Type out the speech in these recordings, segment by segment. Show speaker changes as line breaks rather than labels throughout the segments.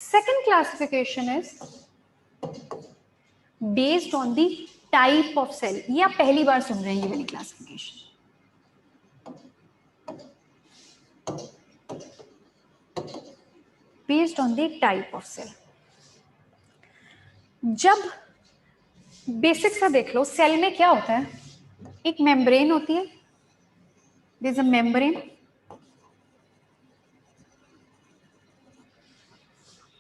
Second classification is based on the type of cell. ये आप पहली बार सुन रहे हैं ये वाली classification. Based on the type of cell. जब बेसिक सा देख लो, सेल में क्या होता है? एक मेम्ब्रेन होती है. There is a membrane.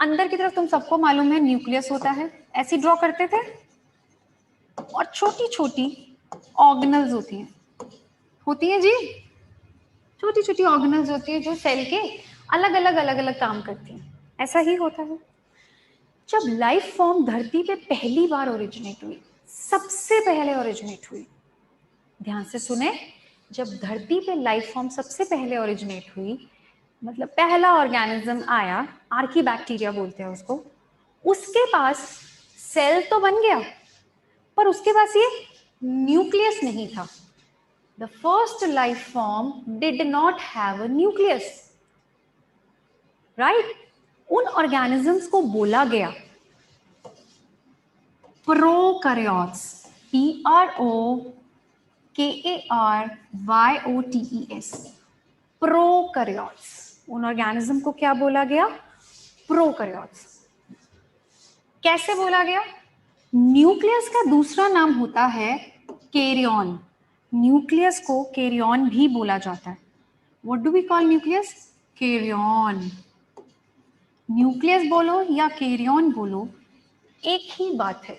अंदर की तरफ तुम सबको मालूम है न्यूक्लियस होता है, ऐसे ड्रॉ करते थे. और छोटी छोटी ऑर्गेनल्स होती हैं जी, छोटी छोटी ऑर्गेनल्स होती है जो सेल के अलग अलग काम करती हैं. ऐसा ही होता है. जब लाइफ फॉर्म धरती पे पहली बार ओरिजिनेट हुई, सबसे पहले ओरिजिनेट हुई, ध्यान से सुने, जब धरती पे लाइफ फॉर्म सबसे पहले ओरिजिनेट हुई, मतलब पहला ऑर्गेनिज्म आया, आर्की बैक्टीरिया बोलते हैं उसको, उसके पास सेल तो बन गया, पर उसके पास ये न्यूक्लियस नहीं था. The first life form did not have a nucleus, right. उन ऑर्गेनिजम्स को बोला गया प्रोकैरियोट्स. PROKARYOTES, prokaryotes. उन ऑर्गेनिज्म को क्या बोला गया? प्रोकैरियोट्स. कैसे बोला गया? न्यूक्लियस का दूसरा नाम होता है कैरियन. न्यूक्लियस को कैरियन भी बोला जाता है. What do we call nucleus? Karyon. Nucleus बोलो या कैरियन बोलो, एक ही बात है.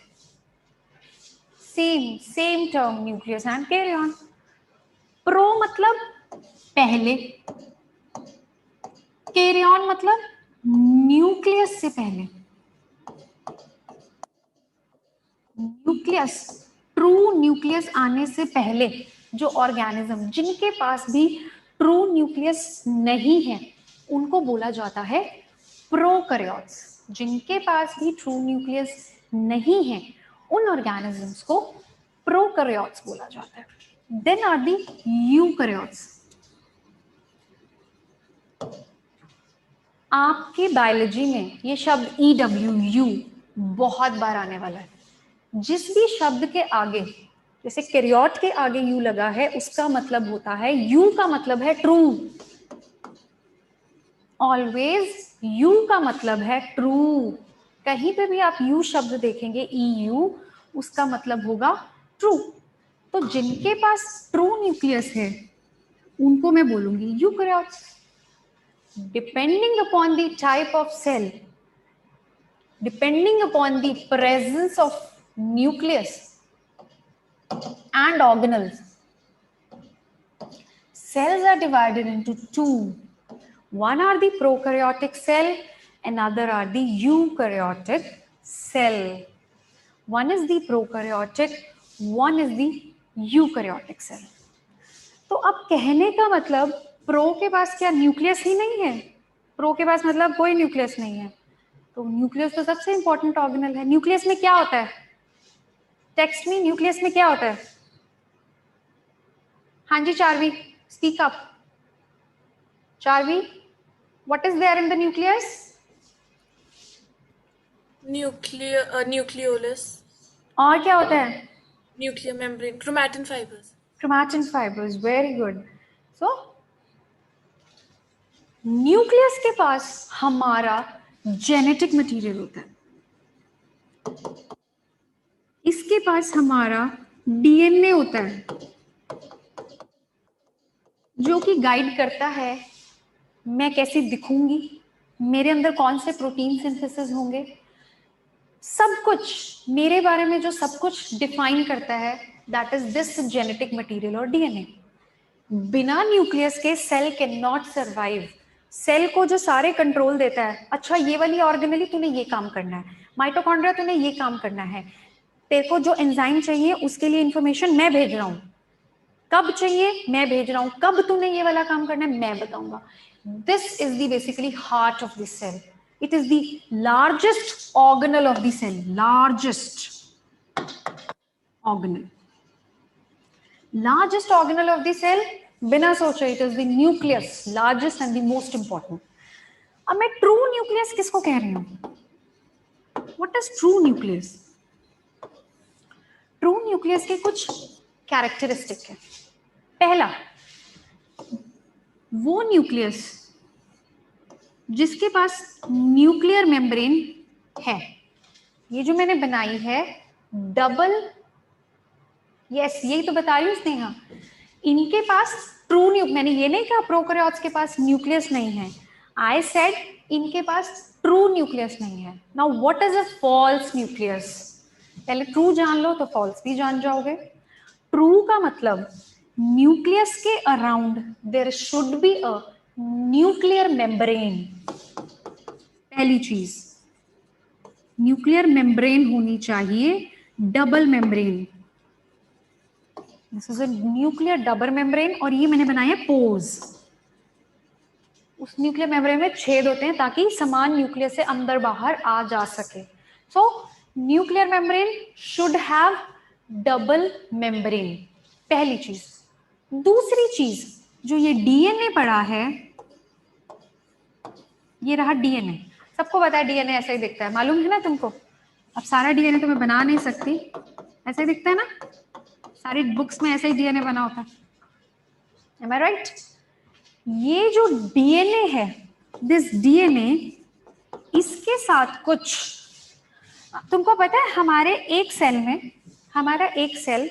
Same term, nucleus and karyon. Pro मतलब पहले, कैरियन मतलब न्यूक्लियस से पहले. न्यूक्लियस, ट्रू न्यूक्लियस आने से पहले जो ऑर्गेनिज्म जिनके पास भी ट्रू न्यूक्लियस नहीं है उनको बोला जाता है प्रोकैरियोट्स. जिनके पास भी ट्रू न्यूक्लियस नहीं है उन ऑर्गेनिजम्स को प्रोकैरियोट्स बोला जाता है. Then are the eukaryotes. आपके बायोलॉजी में ये शब्द EWU बहुत बार आने वाला है. जिस भी शब्द के आगे, जैसे कैरियोट के आगे यू लगा है, उसका मतलब होता है, यू का मतलब है ट्रू. ऑलवेज यू का मतलब है ट्रू. कहीं पे भी आप यू शब्द देखेंगे, EU, उसका मतलब होगा ट्रू. तो जिनके पास ट्रू न्यूक्लियस है उनको मैं बोलूंगी eukaryotes. Depending upon the type of cell, depending upon the presence of nucleus and organelles, cells are divided into two. One are the prokaryotic cell, another are the eukaryotic cell. One is the prokaryotic, one is the eukaryotic cell. तो अब कहने का मतलब, pro के पास क्या nucleus ही नहीं है? Pro के पास मतलब कोई न्यूक्लियस नहीं है. तो न्यूक्लियस तो सबसे इंपॉर्टेंट ऑर्गेनल है. न्यूक्लियस में क्या होता है? टेक्स्ट में न्यूक्लियस में क्या होता है? हाँ जी Charvi, speak up. Charvi, what is there in the nucleus?
Nucleolus.
और क्या होता है?
Nuclear membrane, chromatin fibres.
Chromatin fibres, very good. So nucleus के पास हमारा जेनेटिक मटेरियल होता है. इसके पास हमारा DNA होता है जो कि गाइड करता है मैं कैसी दिखूंगी, मेरे अंदर कौन से प्रोटीन सिंथेसिस होंगे, सब कुछ मेरे बारे में जो सब कुछ डिफाइन करता है, that is this genetic material और DNA. बिना न्यूक्लियस के cell can not survive. Cell को जो सारे कंट्रोल देता है, अच्छा ये वाली ऑर्गेनली तूने ये काम करना है, माइटोकॉन्ड्रिया तूने ये काम करना है, तेरे को जो एंजाइम चाहिए उसके लिए इंफॉर्मेशन मैं भेज रहा हूं, कब चाहिए मैं भेज रहा हूं, कब तूने ये वाला काम करना है मैं बताऊंगा. This is the basically heart of the cell. It is the largest organelle of the cell. Largest organelle, largest organelle of the cell, बिना सोचे, it is the nucleus, largest and the most important. अब मैं true nucleus किसको कह रही हूं? What is true nucleus? True nucleus के कुछ कैरेक्टरिस्टिक है। पहला, वो न्यूक्लियस जिसके पास न्यूक्लियर मेम्ब्रेन है। ये जो मैंने बनाई है डबल, यस यही तो बता रही हूँ स्नेहा, इनके पास ट्रू मैंने ये नहीं कहा प्रोकैरियोट्स के पास न्यूक्लियस नहीं है, आई सेड इनके पास ट्रू न्यूक्लियस नहीं है। Now what is a false nucleus? पहले ट्रू जान लो तो फॉल्स भी जान जाओगे। ट्रू का मतलब न्यूक्लियस के around there should be a nuclear membrane. पहली चीज, न्यूक्लियर मेम्ब्रेन होनी चाहिए, double membrane. This is a nuclear double membrane, और ये मैंने बनाया पोर्स। उस न्यूक्लियर मेम्ब्रेन में छेद होते हैं ताकि समान न्यूक्लियस से अंदर बाहर आ जा सके। सो nuclear membrane should have double membrane, पहली चीज। दूसरी चीज, जो ये डीएनए पड़ा है, ये रहा डीएनए। सबको पता है डीएनए ऐसा ही दिखता है, मालूम है ना तुमको। अब सारा डीएनए तो मैं बना नहीं सकती, ऐसा ही दिखता है ना, सारी बुक्स में ऐसे ही डीएनए बना होता है। Am I right? ये जो डीएनए है, दिस डीएनए, इसके साथ कुछ, तुमको पता है हमारे एक सेल में, हमारा एक सेल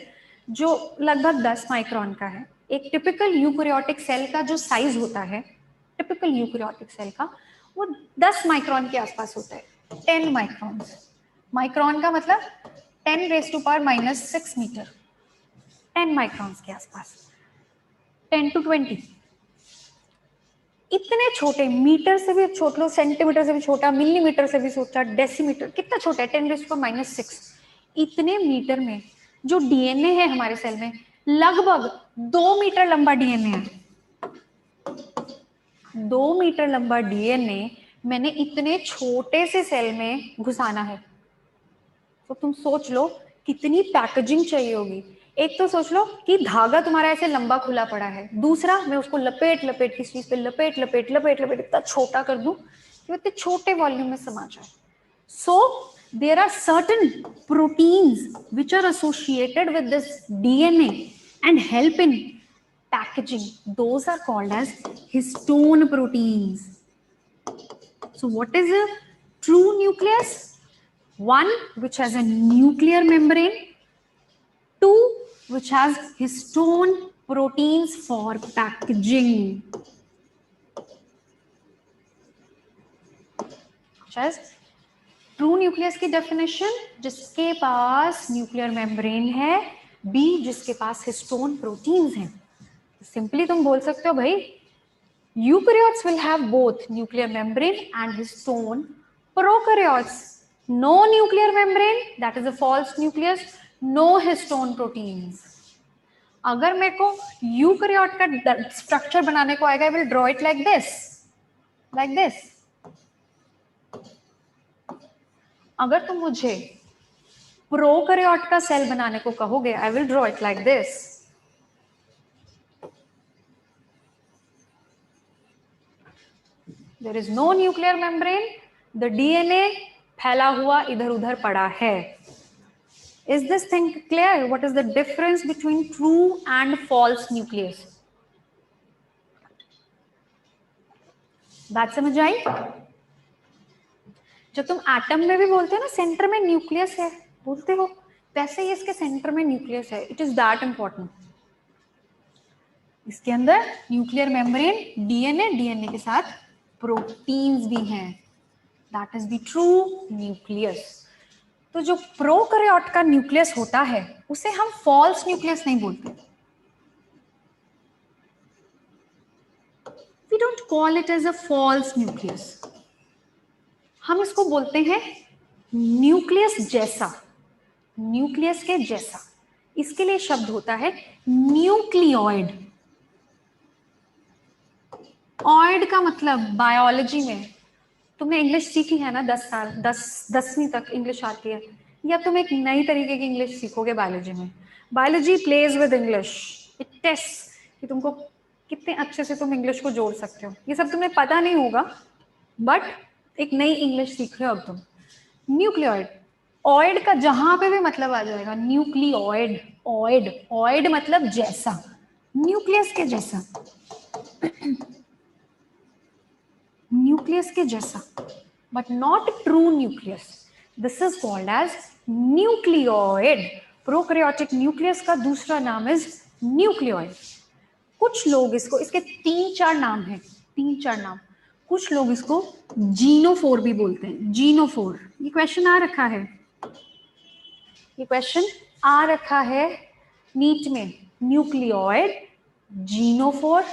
जो लगभग 10 माइक्रोन का है, एक टिपिकल यूकैरियोटिक सेल का जो साइज होता है, टिपिकल यूकैरियोटिक सेल का, वो 10 माइक्रोन के आसपास होता है, 10 माइक्रोन। माइक्रोन का मतलब 10⁻⁻⁻6 मीटर, 10 माइक्रोन के आसपास, 10 to 20। इतने छोटे, मीटर से भी छोटा, सेंटीमीटर से भी छोटा, मिलीमीटर से भी छोटा, डेसीमीटर, कितना छोटा है, 10⁻⁻�6। इतने मीटर में जो डीएनए है हमारे सेल में, लगभग 2 मीटर लंबा डीएनए है। 2 मीटर लंबा डीएनए मैंने इतने छोटे से सेल में घुसाना है। तो तुम सोच लो कितनी पैकेजिंग चाहिए होगी। एक तो सोच लो कि धागा तुम्हारा ऐसे लंबा खुला पड़ा है, दूसरा मैं उसको लपेट लपेट किस चीज पे लपेट लपेट लपेट लपेट इतना छोटा कर दूं कि इतने छोटे वॉल्यूम में समा जाए। So there are certain proteins which are associated with this DNA and help in packaging. Those are called as histone proteins. So what is a true nucleus? One which has a nuclear membrane, two which has histone proteins for packaging. True nucleus की definition, जिसके पास nuclear membrane है, B जिसके पास histone proteins हैं। Simply तुम बोल सकते हो भाई, eukaryotes will have both nuclear membrane and histone, prokaryotes no nuclear membrane, that is a false nucleus, no histone proteins. अगर मेरे को यूकैरियोट का स्ट्रक्चर बनाने को आएगा, I will draw it like this, like this. अगर तुम मुझे प्रोकैरियोट का सेल बनाने को कहोगे, आई will draw it like this. There is no nuclear membrane, the DNA फैला हुआ इधर उधर पड़ा है। Is this thing clear? What is the difference between true and false nucleus? बात समझ आई? जब तुम एटम में भी बोलते हो ना सेंटर में न्यूक्लियस है बोलते हो, वैसे ही इसके सेंटर में न्यूक्लियस है। It is that important. इसके अंदर न्यूक्लियर मेम्ब्रेन, डीएनए, डीएनए के साथ प्रोटीन्स भी हैं, that is the true nucleus. तो जो प्रोकैरियोट का न्यूक्लियस होता है उसे हम फॉल्स न्यूक्लियस नहीं बोलते, we don't call it as a false nucleus, हम इसको बोलते हैं न्यूक्लियस जैसा, न्यूक्लियस के जैसा। इसके लिए शब्द होता है न्यूक्लियोइड। ऑइड का मतलब बायोलॉजी में तुमने इंग्लिश सीखी है ना, 10 साल, 10वीं तक इंग्लिश आती है, या तुम एक नई तरीके की इंग्लिश सीखोगे बायोलॉजी में। Biology plays with English, it test कि तुमको कितने अच्छे से तुम इंग्लिश को जोड़ सकते हो। ये सब तुम्हें पता नहीं होगा, बट एक नई इंग्लिश सीख रहे हो अब तुम। न्यूक्लियोइड, ऑइड का जहां पे भी मतलब आ जाएगा, न्यूक्लियोइड, ऑइड, ऑइड मतलब जैसा, न्यूक्लियस के जैसा, न्यूक्लियस के जैसा, but not true nucleus, this is called as nucleoid. Prokaryotic nucleus का दूसरा नाम इज न्यूक्लियोइड। कुछ लोग इसको, इसके 3-4 नाम हैं, 3-4 नाम। कुछ लोग इसको जीनोफोर भी बोलते हैं, जीनोफोर। ये क्वेश्चन आ रखा है, ये क्वेश्चन आ रखा है नीट में, न्यूक्लियोइड, जीनोफोर।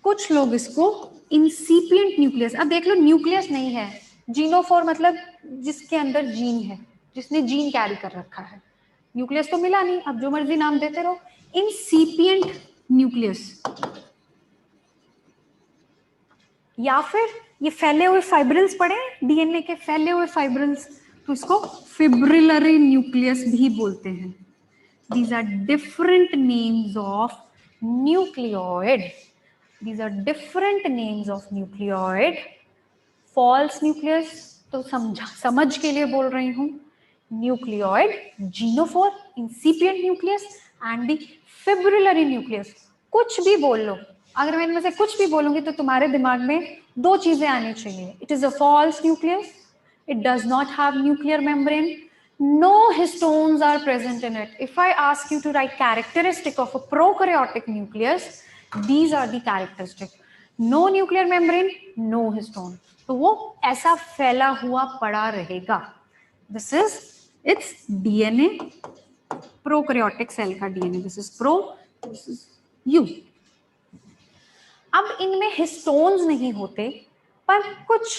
कुछ लोग इसको इंसिपिएंट न्यूक्लियस, अब देख लो न्यूक्लियस नहीं है, जीनोफोर मतलब जिसके अंदर जीन है, जिसने जीन कैरी कर रखा है, न्यूक्लियस तो मिला नहीं, अब जो मर्जी नाम देते रहो। इंसिपिएंट न्यूक्लियस, या फिर ये फैले हुए फाइब्रिल्स पड़े, डीएनए के फैले हुए फाइब्रिल्स, तो इसको फिब्रिलरी न्यूक्लियस भी बोलते हैं। These are different names of nucleoid. These are different names of nucleoid. False nucleus तो समझ के लिए बोल रही हूँ, nucleoid, genophore, incipient nucleus and the fibrillary nucleus। कुछ भी बोल लो, अगर मैं इनमें से कुछ भी बोलूंगी तो तुम्हारे दिमाग में दो चीजें आनी चाहिए। It is a false nucleus, it does not have nuclear membrane, no histones are present in it. If I ask you to write characteristic of a prokaryotic nucleus, these are the characteristic. No nuclear membrane, no histone, तो वो ऐसा फैला हुआ पड़ा रहेगा। This is its DNA, prokaryotic cell का DNA. This is pro, this is U. अब इनमें हिस्टोन्स नहीं होते, पर कुछ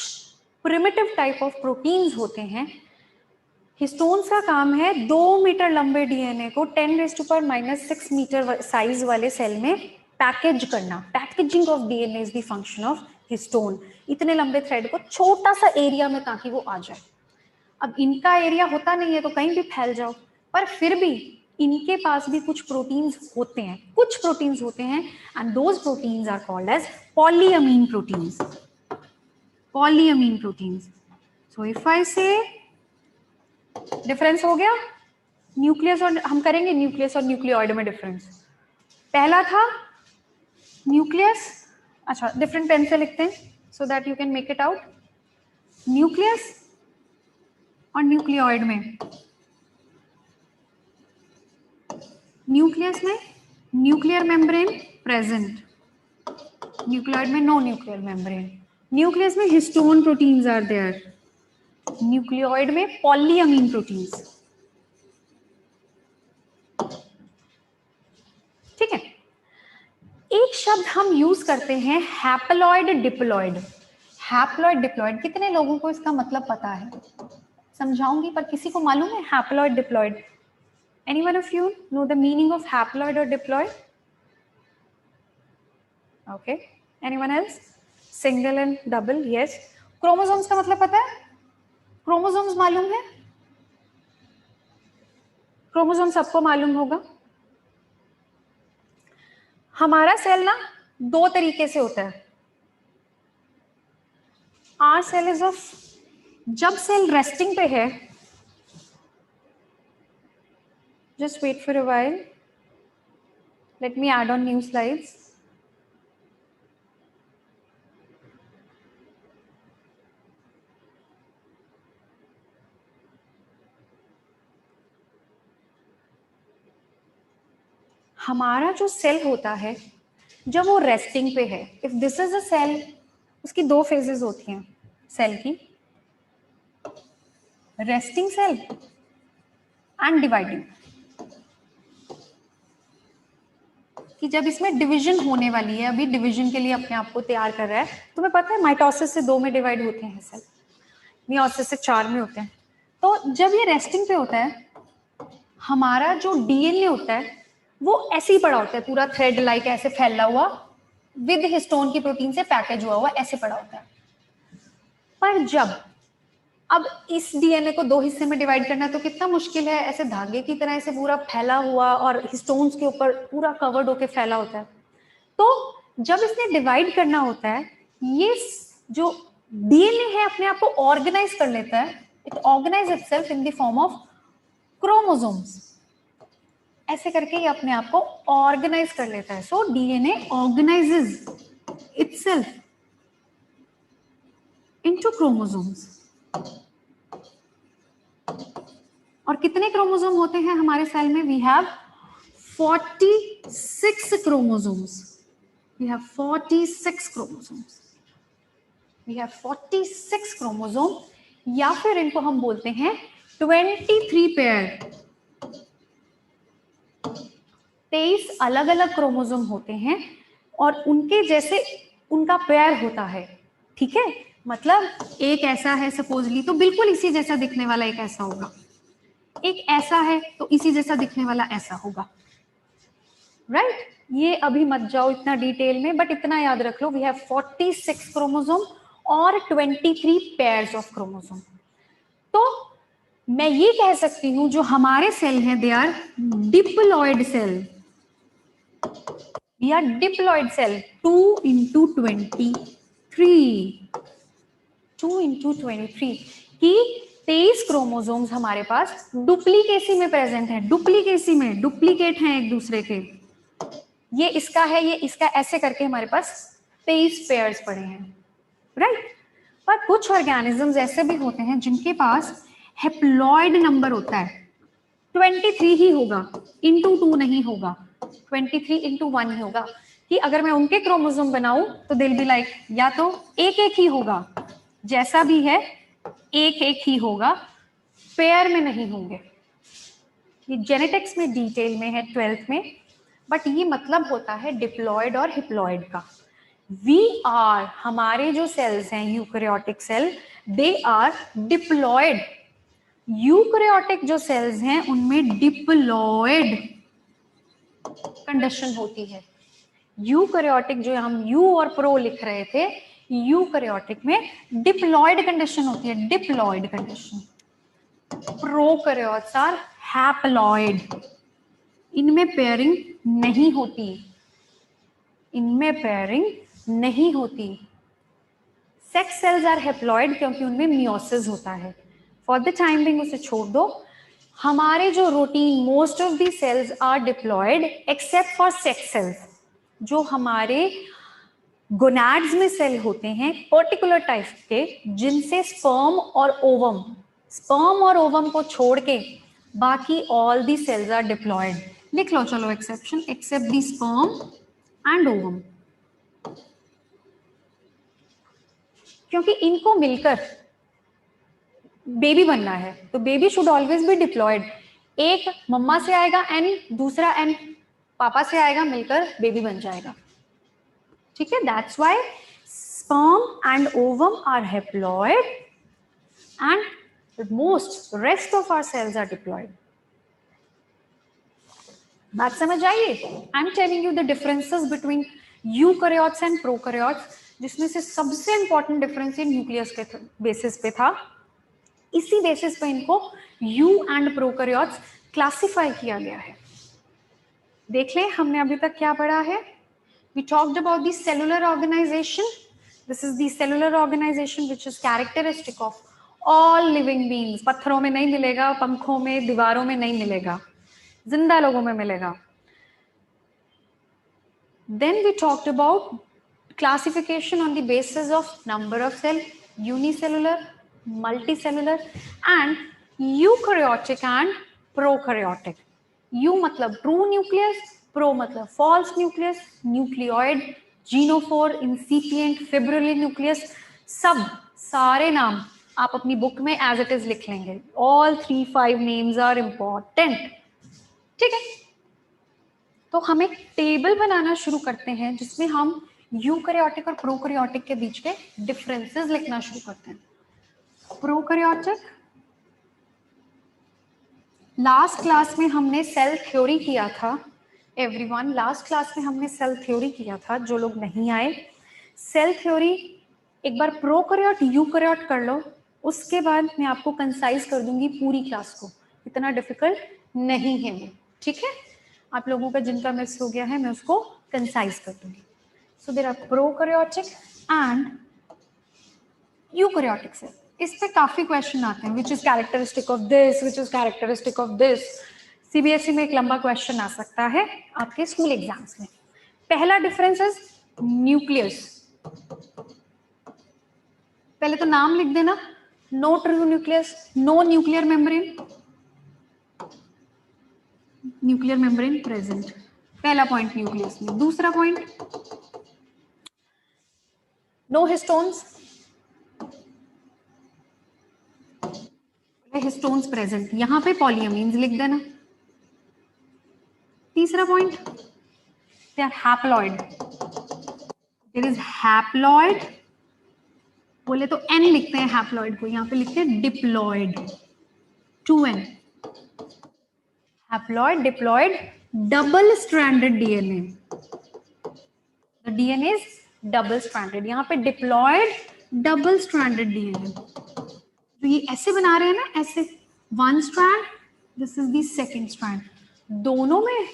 प्रिमिटिव टाइप ऑफ प्रोटीन्स होते हैं। हिस्टोन्स का काम है 2 मीटर लंबे डीएनए को 10⁻⁻⁶ मीटर साइज वाले सेल में पैकेज करना। Packaging of DNA is the function of histone. इतने लंबे थ्रेड को छोटा सा एरिया में ताकि वो आ जाए। अब इनका एरिया होता नहीं है तो कहीं भी फैल जाओ, पर फिर भी इनके पास भी कुछ प्रोटीन्स होते हैं, कुछ प्रोटीन्स होते हैं, and those proteins are called as polyamine proteins. Polyamine proteins. So if I say difference हो गया न्यूक्लियस, और हम करेंगे न्यूक्लियस और न्यूक्लियोइड में डिफरेंस। पहला था न्यूक्लियस, अच्छा डिफरेंट पेन से लिखते हैं so that you can make it out. Nucleus और न्यूक्लियोइड में, न्यूक्लियस में न्यूक्लियर मेम्ब्रेन प्रेजेंट, न्यूक्लियोइड में नो न्यूक्लियर मेम्ब्रेन। न्यूक्लियस में histone proteins are there, nucleoid में पॉलीअमीन प्रोटीन्स। ठीक है, एक शब्द हम यूज करते हैं हैप्लॉइड डिप्लॉइड। हैप्लॉइड डिप्लॉइड, कितने लोगों को इसका मतलब पता है? समझाऊंगी, पर किसी को मालूम है haploid diploid? Anyone of you know the meaning of haploid or diploid? Okay. Anyone else? Single and double, yes. Chromosomes का मतलब पता है? Chromosomes मालूम है? Chromosomes सबको मालूम होगा। हमारा सेल ना दो तरीके से होता है। Our cell is of, जब सेल रेस्टिंग पे है, just wait for a while, let me add on new slides. हमारा जो सेल होता है जब वो रेस्टिंग पे है, if this is a cell, उसकी दो फेजेस होती हैं सेल की, रेस्टिंग सेल एंड डिवाइडिंग। कि जब इसमें डिवीजन होने वाली है, अभी डिवीजन के लिए अपने आप को तैयार कर रहा है, तुम्हें पता है माइटोसिस से 2 में डिवाइड होते हैं सेल, मियोसिस से 4 में होते हैं। तो जब ये रेस्टिंग पे होता है, हमारा जो डीएनए होता है वो ऐसे ही पड़ा होता है, पूरा थ्रेड लाइक ऐसे फैला हुआ, विद हिस्टोन की प्रोटीन से पैकेज हुआ ऐसे पड़ा होता है। पर जब अब इस डीएनए को 2 हिस्से में डिवाइड करना तो कितना मुश्किल है, ऐसे धागे की तरह ऐसे पूरा फैला हुआ और हिस्टोन्स के ऊपर पूरा कवर्ड होके फैला होता है। तो जब इसने डिवाइड करना होता है, ये जो डीएनए है अपने आप को ऑर्गेनाइज कर लेता है, it organise itself in the form of chromosomes, ऐसे करके ये अपने आप को ऑर्गेनाइज कर लेता है. So DNA organizes itself into chromosomes. और कितने क्रोमोसोम होते हैं हमारे सेल में? We have 46 chromosomes. We have 46 chromosomes. We have 46 chromosome, या फिर इनको हम बोलते हैं 23 पेयर. 23 अलग अलग क्रोमोसोम होते हैं और उनके जैसे उनका पेयर होता है. ठीक है, मतलब एक ऐसा है सपोजली, तो बिल्कुल इसी जैसा दिखने वाला एक ऐसा होगा, एक ऐसा है तो इसी जैसा दिखने वाला ऐसा होगा. राइट? ये अभी मत जाओ इतना डिटेल में, बट इतना याद रख लो, वी हैव 46 क्रोमोसोम और 23 पेयर्स ऑफ क्रोमोसोम. तो मैं ये कह सकती हूं जो हमारे सेल हैं, they are diploid cell. We are diploid cell. 2 into 23, 2 into 23 की 23 क्रोमोसोम्स हमारे पास डुप्लीकेसी में प्रेजेंट है. डुप्लीकेसी में डुप्लीकेट हैं एक दूसरे के. ये इसका है, ये इसका, ऐसे करके हमारे पास 23 पेयर्स पड़े हैं. राइट? पर कुछ ऑर्गेनिजम्स ऐसे भी होते हैं जिनके पास हेप्लॉइड नंबर होता है. 23 ही होगा, इंटू 2 नहीं होगा, 23 into 1 ही होगा. कि अगर मैं उनके क्रोमोसोम बनाऊं तो दिल बी लाइक, या तो एक एक ही होगा, जैसा भी है एक एक ही होगा, पेयर में नहीं होंगे. ये जेनेटिक्स में डिटेल में है 12th में, बट ये मतलब होता है डिप्लॉयड और हिप्लॉयड का. वी आर, हमारे जो सेल्स हैं eukaryotic cell, they are diploid. Eukaryotic जो सेल्स हैं उनमें डिप्लॉयड कंडीशन होती है. यूकैरियोटिक जो हम यू और प्रो लिख रहे थे, यूकैरियोटिक में डिप्लॉयड कंडीशन होती है. Diploid condition. Prokaryotes are haploid. इनमें पेयरिंग नहीं होती, इनमें पेयरिंग नहीं होती. सेक्स सेल्स आर हैप्लॉयड क्योंकि उनमें मियोसिस होता है. फॉर द टाइम बिंग उसे छोड़ दो. हमारे जो routine most of the cells are diploid except for sex cells. जो हमारे गोनाड्स में सेल होते हैं पर्टिकुलर टाइप के, जिनसे स्पर्म और ओवम को छोड़ के बाकी all the cells are diploid. लिख लो चलो exception, except the sperm and ovum. क्योंकि इनको मिलकर बेबी बनना है, तो baby should always be diploid. एक मम्मा से आएगा एन, दूसरा एन पापा से आएगा, मिलकर बेबी बन जाएगा. ठीक है, that's why sperm and ovum are haploid and most rest of our cells are diploid. बात समझ आइए? I am telling you the differences between eukaryotes and prokaryotes, जिसमें से सबसे इंपॉर्टेंट डिफरेंस ये न्यूक्लियस के बेसिस पे था. इसी बेसिस पे इनको यू एंड प्रोकैरियोट्स क्लासिफाई किया गया है. देख लें हमने अभी तक क्या पढ़ा है. We talked about the cellular organization. This is the cellular organization which is characteristic of all living beings. पत्थरों में नहीं मिलेगा, पंखों में, दीवारों में नहीं मिलेगा, जिंदा लोगों में मिलेगा. Then we talked about classification on the basis of number of cell, unicellular, multicellular and eukaryotic and prokaryotic. U मतलब true nucleus, pro मतलब false nucleus, nucleoid, genophore, incipient, fibrillary nucleus. सब सारे नाम आप अपनी बुक में as it is लिख लेंगे. All 3-5 names are important. ठीक है, तो हम एक टेबल बनाना शुरू करते हैं जिसमें हम यूकैरियोटिक और प्रोकैरियोटिक के बीच के डिफरेंसेस लिखना शुरू करते हैं. प्रोकैरियोटिक, लास्ट क्लास में हमने सेल थ्योरी किया था. एवरीवन, लास्ट क्लास में हमने सेल थ्योरी किया था. जो लोग नहीं आए, सेल थ्योरी एक बार प्रोकैरियोट यूकैरियोट कर लो, उसके बाद मैं आपको कंसाइज कर दूंगी पूरी क्लास को. इतना डिफिकल्ट नहीं है वो. ठीक है, आप लोगों का जिनका मिस हो गया है मैं उसको कंसाइज कर दूंगी. So there are prokaryotic and eukaryotic cell, इस पे काफी क्वेश्चन आते हैं, which is characteristic of this, which is characteristic of this. CBSE में एक लंबा क्वेश्चन आ सकता है आपके स्कूल एग्जाम्स में। पहला डिफरेंस इज न्यूक्लियस। पहले तो नाम लिख देना, no true nucleus, no nuclear membrane, nuclear membrane present. पहला पॉइंट न्यूक्लियस में। दूसरा point, no histones, histones present, यहां पे पॉलियमीन्स लिख देना। तीसरा point, they are haploid, there is haploid, बोले तो एन लिखते हैं हैप्लॉइड को, यहां पे लिखते हैं diploid, 2n, haploid, diploid, double stranded DNA, the DNA is double stranded, यहां पे डिप्लॉइड डबल स्ट्रैंडेड डीएनए, जो ये ऐसे बना रहे हैं ना, ऐसे one strand, this is the second strand, दोनों में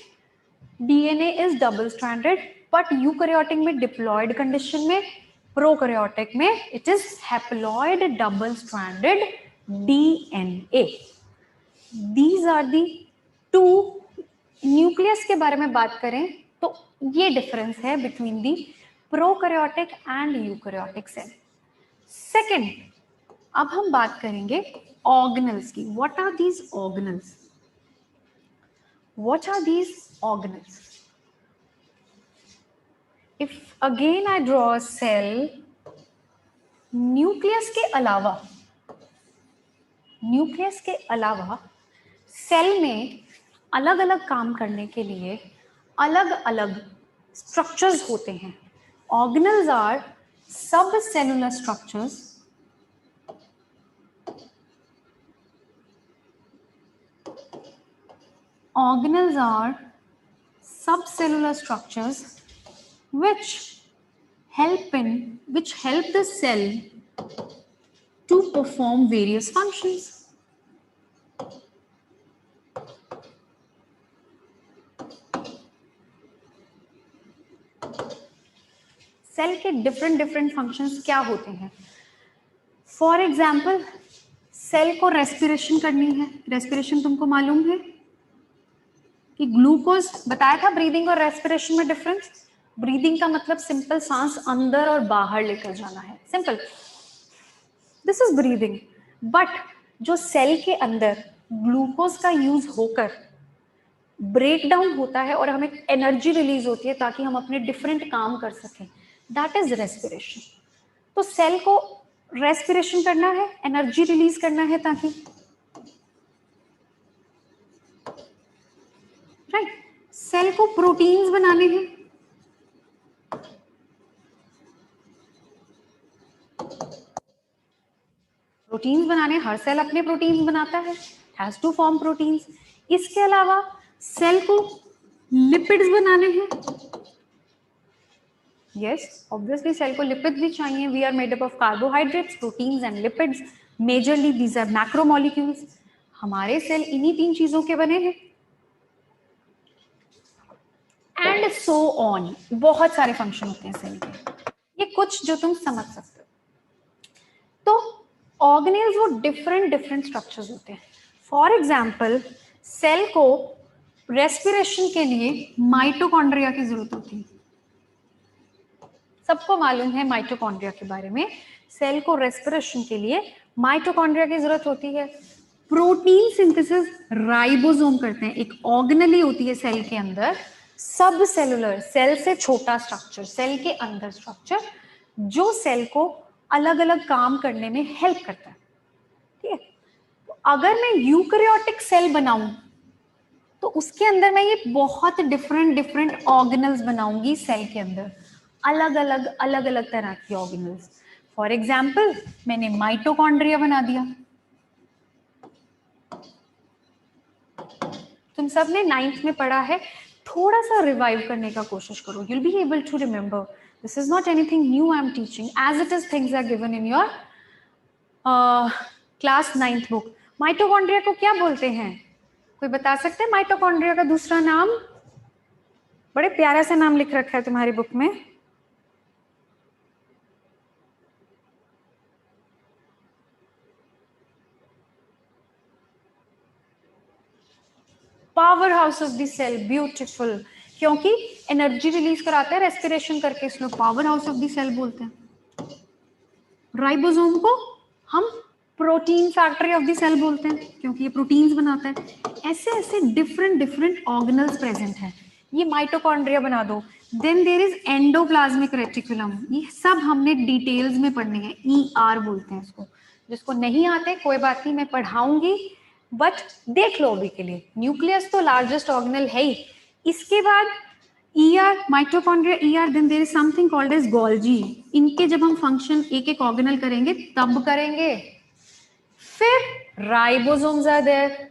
DNA is double stranded, but eukaryotic में डिप्लॉइड कंडीशन में, प्रोकैरियोटिक में it is haploid double stranded DNA. These are the two. Nucleus के बारे में बात करें तो ये डिफरेंस है between the prokaryotic and eukaryotic cell. Second, अब हम बात करेंगे ऑर्गेनल्स की। What are these organelles? What are these organelles? If again I draw a cell, nucleus के अलावा सेल में अलग अलग काम करने के लिए अलग अलग स्ट्रक्चर्स होते हैं। ऑर्गेनल्स आर सब cellular structures organelles are subcellular structures which help the cell to perform various functions. Cell के डिफरेंट फंक्शंस क्या होते हैं? फॉर एग्जाम्पल, सेल को रेस्पिरेशन करनी है। रेस्पिरेशन तुमको मालूम है कि ग्लूकोज, बताया था ब्रीदिंग और रेस्पिरेशन में डिफरेंस। ब्रीदिंग का मतलब सिंपल सांस अंदर और बाहर लेकर जाना है, simple, this is breathing. But जो सेल के अंदर ग्लूकोज का यूज होकर ब्रेक डाउन होता है और हमें एनर्जी रिलीज होती है ताकि हम अपने डिफरेंट काम कर सकें, दैट इज रेस्पिरेशन। तो सेल को रेस्पिरेशन करना है, एनर्जी रिलीज करना है ताकि, राइट, सेल को प्रोटीन्स बनाने हैं, प्रोटीन्स बनाने, हर सेल अपने प्रोटीन्स बनाता है, हैज टू फॉर्म प्रोटीन्स। इसके अलावा सेल को लिपिड्स बनाने हैं, यस ऑब्वियसली सेल को लिपिड्स भी चाहिए। We are made up of carbohydrates, proteins and lipids, majorly these are macromolecules. हमारे सेल इन्हीं तीन चीजों के बने हैं। एंड सो ऑन, बहुत सारे फंक्शन होते हैं सेल के, ये कुछ जो तुम समझ सकते हो। तो ऑर्गेनेल्स वो डिफरेंट स्ट्रक्चर्स होते हैं। फॉर एग्जाम्पल, सेल को रेस्पिरेशन के लिए माइटोकॉन्ड्रिया की जरूरत होती है। सबको मालूम है माइटोकॉन्ड्रिया के बारे में। सेल को रेस्पिरेशन के लिए माइटोकॉन्ड्रिया की जरूरत होती है। प्रोटीन सिंथेसिस राइबोसोम करते हैं। एक ऑर्गेनेल होती है सेल के अंदर, सब सेलुलर, सेल से छोटा स्ट्रक्चर, सेल के अंदर स्ट्रक्चर, जो सेल को अलग अलग काम करने में हेल्प करता है। ठीक है, तो अगर मैं यूकैरियोटिक सेल बनाऊं तो उसके अंदर मैं ये बहुत डिफरेंट ऑर्गेनल्स बनाऊंगी सेल के अंदर, अलग अलग तरह की ऑर्गेनल्स। फॉर एग्जाम्पल, मैंने माइटोकॉन्ड्रिया बना दिया। तुम सब ने 9th में पढ़ा है, थोड़ा सा रिवाइव करने का कोशिश करो, you'll be able to remember. This is not anything new I'm teaching, as it is things are given in your class 9th book. Mitochondria को क्या बोलते हैं? कोई बता सकते हैं माइटोकॉन्ड्रिया का दूसरा नाम? बड़े प्यारा सा नाम लिख रखा है तुम्हारी बुक में, power house of the cell, beautiful, क्योंकि एनर्जी रिलीज कराता है रेस्पिरेशन करके, इसलिए power house of the cell बोलते हैं। राइबोसोम को हम protein factory of the cell बोलते हैं, क्योंकि ये प्रोटीन्स बनाता है। ऐसे ऐसे डिफरेंट डिफरेंट ऑर्गेनल्स प्रेजेंट हैं। ये माइटोकॉन्ड्रिया बना दो। Then there is endoplasmic reticulum, ये सब हमने डिटेल्स में पढ़ने हैं, ER बोलते हैं इसको। जिसको नहीं आते कोई बात नहीं, मैं पढ़ाऊंगी, बट देख लो अभी के लिए। न्यूक्लियस तो लार्जेस्ट ऑर्गेनल है ही। इसके बाद ER, mitochondria, ER, then there is something called as Golgi. इनके जब हम फंक्शन एक एक ऑर्गेनल करेंगे तब करेंगे। फिर राइबोसोम्स आर देयर,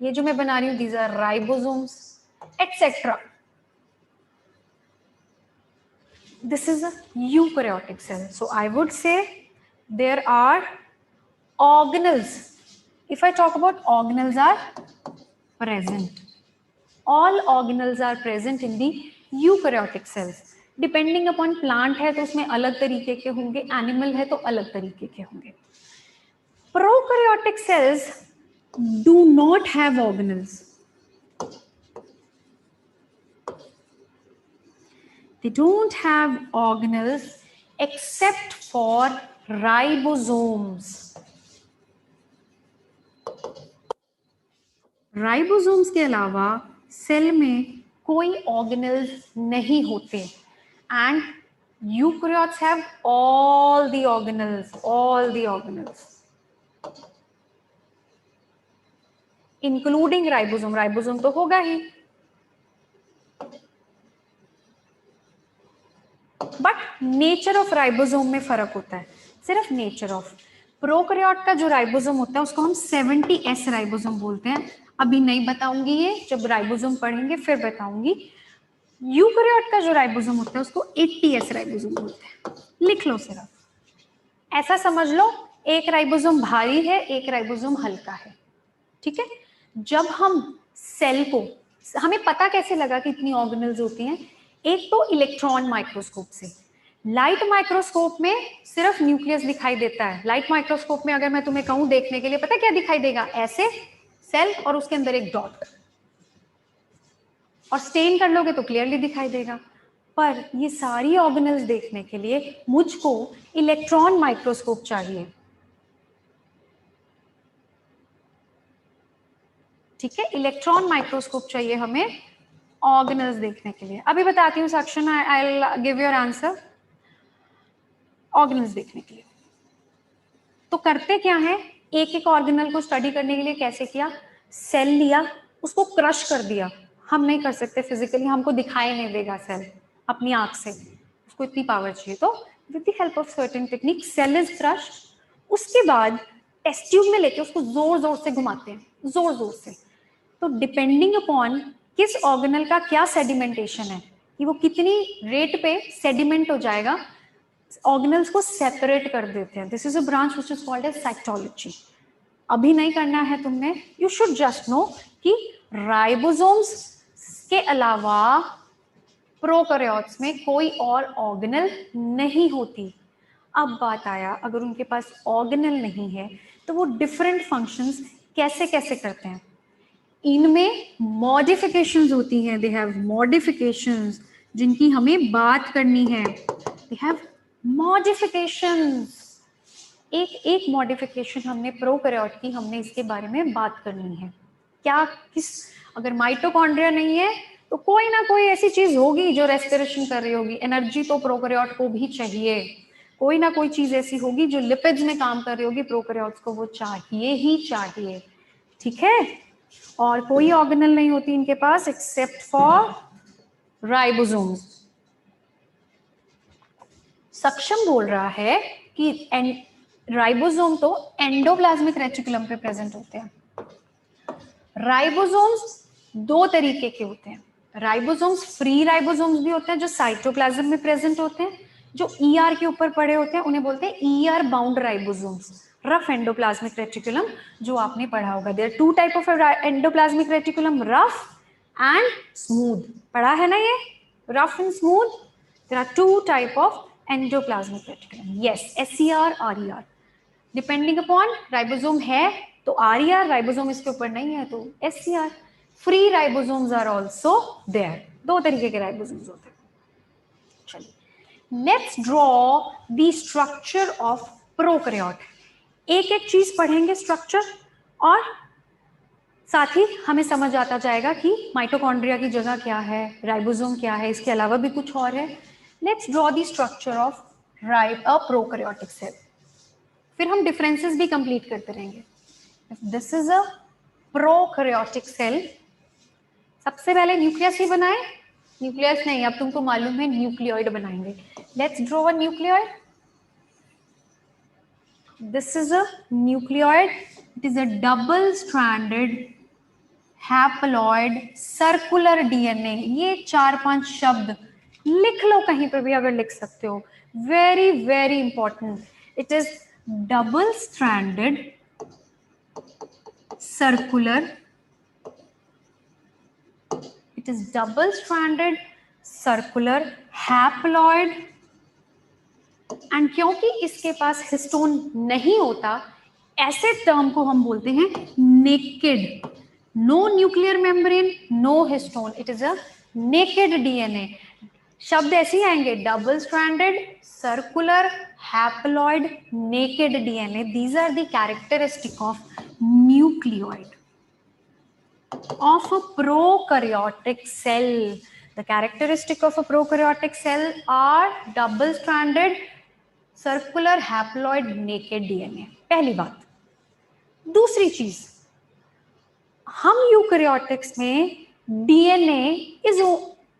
ये जो मैं बना रही हूं, these are ribosomes, etcetera. This is a eukaryotic cell. So I would say there are organelles. If I talk about organelles are present. All organelles are present in the eukaryotic cells. Depending upon plant है तो उसमें अलग तरीके के होंगे, animal है तो अलग तरीके के होंगे. Prokaryotic cells do not have organelles. They don't have organelles except for ribosomes. Ribosomes के अलावा सेल में कोई organelles नहीं होते. And eukaryotes have all the organelles, all the organelles, including ribosome. Ribosome तो होगा ही. बट नेचर ऑफ राइबोसोम में फर्क होता है, सिर्फ नेचर ऑफ। प्रोकैरियोट का जो राइबोसोम होता है उसको हम 70S राइबोसोम बोलते हैं। अभी नहीं बताऊंगी ये, जब राइबोसोम पढ़ेंगे फिर बताऊंगी। यूकैरियोट का जो राइबोसोम होता है उसको 80S राइबोसोम बोलते हैं। लिख लो सिर्फ, ऐसा समझ लो, एक राइबोसोम भारी है, एक राइबोसोम हल्का है, ठीक है। जब हम सेल को, हमें पता कैसे लगा कि इतनी ऑर्गेनल्स होती हैं? एक तो इलेक्ट्रॉन माइक्रोस्कोप से। लाइट माइक्रोस्कोप में सिर्फ न्यूक्लियस दिखाई देता है। लाइट माइक्रोस्कोप में अगर मैं तुम्हें कहूं देखने के लिए, पता क्या दिखाई देगा? ऐसे सेल और उसके अंदर एक डॉट, और स्टेन कर लोगे तो क्लियरली दिखाई देगा। पर ये सारी ऑर्गेनल्स देखने के लिए मुझको इलेक्ट्रॉन माइक्रोस्कोप चाहिए, ठीक है। इलेक्ट्रॉन माइक्रोस्कोप चाहिए हमें ऑर्गेनल्स देखने के लिए। अभी बताती हूँ section, I will give your answer. Organelles देखने के लिए तो करते क्या है, एक एक ऑर्गेनल को स्टडी करने के लिए कैसे किया? सेल लिया, उसको क्रश कर दिया। हम नहीं कर सकते फिजिकली, हमको दिखाई नहीं देगा सेल अपनी आंख से, उसको इतनी पावर चाहिए। तो with the help of certain technique cell is crush. उसके बाद टेस्ट ट्यूब में लेके उसको जोर जोर से घुमाते हैं, जोर जोर से। तो डिपेंडिंग अपॉन किस ऑर्गेनल का क्या सेडिमेंटेशन है, कि वो कितनी रेट पे सेडिमेंट हो जाएगा, ऑर्गेनल्स को सेपरेट कर देते हैं। This is a branch which is called as cytology. अभी नहीं करना है तुमने, यू शुड जस्ट नो कि राइबोसोम्स के अलावा प्रोकैरियोट्स में कोई और ऑर्गेनल नहीं होती। अब बात आया, अगर उनके पास ऑर्गेनल नहीं है तो वो डिफरेंट फंक्शंस कैसे कैसे करते हैं। इनमें मॉडिफिकेशंस होती हैं, दे हैव मॉडिफिकेशंस जिनकी हमें बात करनी है। दे हैव मॉडिफिकेशंस, एक एक मॉडिफिकेशन हमने प्रोकैरियोट की, हमने इसके बारे में बात करनी है। क्या, किस, अगर माइटोकॉन्ड्रिया नहीं है तो कोई ना कोई ऐसी चीज होगी जो रेस्पिरेशन कर रही होगी। एनर्जी तो प्रोकैरियोट को भी चाहिए, कोई ना कोई चीज ऐसी होगी जो लिपिड्स में काम कर रही होगी, प्रोकैरियोट्स को वो चाहिए ही चाहिए, ठीक है। और कोई ऑर्गेनल नहीं होती इनके पास एक्सेप्ट फॉर राइबोसोम्स। सक्षम बोल रहा है कि राइबोसोम तो एंडोप्लाज्मिक रेटिकुलम पे प्रेजेंट होते हैं। राइबोसोम्स दो तरीके के होते हैं। राइबोसोम्स फ्री राइबोसोम्स भी होते हैं जो साइटोप्लाज्म में प्रेजेंट होते हैं। जो ER के ऊपर पड़े होते हैं उन्हें बोलते हैं ER bound ribosomes. Rough endoplasmic reticulum जो आपने पढ़ा होगा। There are two type of endoplasmic reticulum, rough and smooth. पढ़ा है ना ये, rough and smooth. There are two type of endoplasmic reticulum, yes, SCR, RER। Depending upon ribosome है तो RER, राइबोसोम इसके ऊपर नहीं है तो SCR। Free ribosomes are also there. दो तरीके के राइबोसोम्स होते हैं। चलिए, let's draw the structure of prokaryote. एक एक चीज पढ़ेंगे स्ट्रक्चर, और साथ ही हमें समझ आता जाएगा कि माइटोकॉन्ड्रिया की जगह क्या है, राइबोसोम क्या है, इसके अलावा भी कुछ और है। Let's draw the structure of a prokaryotic cell. फिर हम डिफरेंसेस भी कंप्लीट करते रहेंगे। This is a prokaryotic cell. सबसे पहले न्यूक्लियस ही बनाए, न्यूक्लियस नहीं, अब तुमको मालूम है न्यूक्लियोइड बनाएंगे। Let's draw a nucleoid. This is a nucleoid. It is a double-stranded haploid circular DNA. ये 4-5 शब्द लिख लो कहीं पर भी अगर लिख सकते हो। Very very important. It is double-stranded circular. It is double-stranded circular haploid. And क्योंकि इसके पास हिस्टोन नहीं होता, ऐसे टर्म को हम बोलते हैं naked. No nuclear membrane, no histone, it is a naked DNA. शब्द ऐसे ही आएंगे, double stranded, circular, haploid, naked DNA. These are the characteristic of nucleoid of a prokaryotic cell. The characteristic of a prokaryotic cell are double-stranded, circular, haploid, naked DNA. पहली बात। दूसरी चीज, हम eukaryotics में डीएनए इज,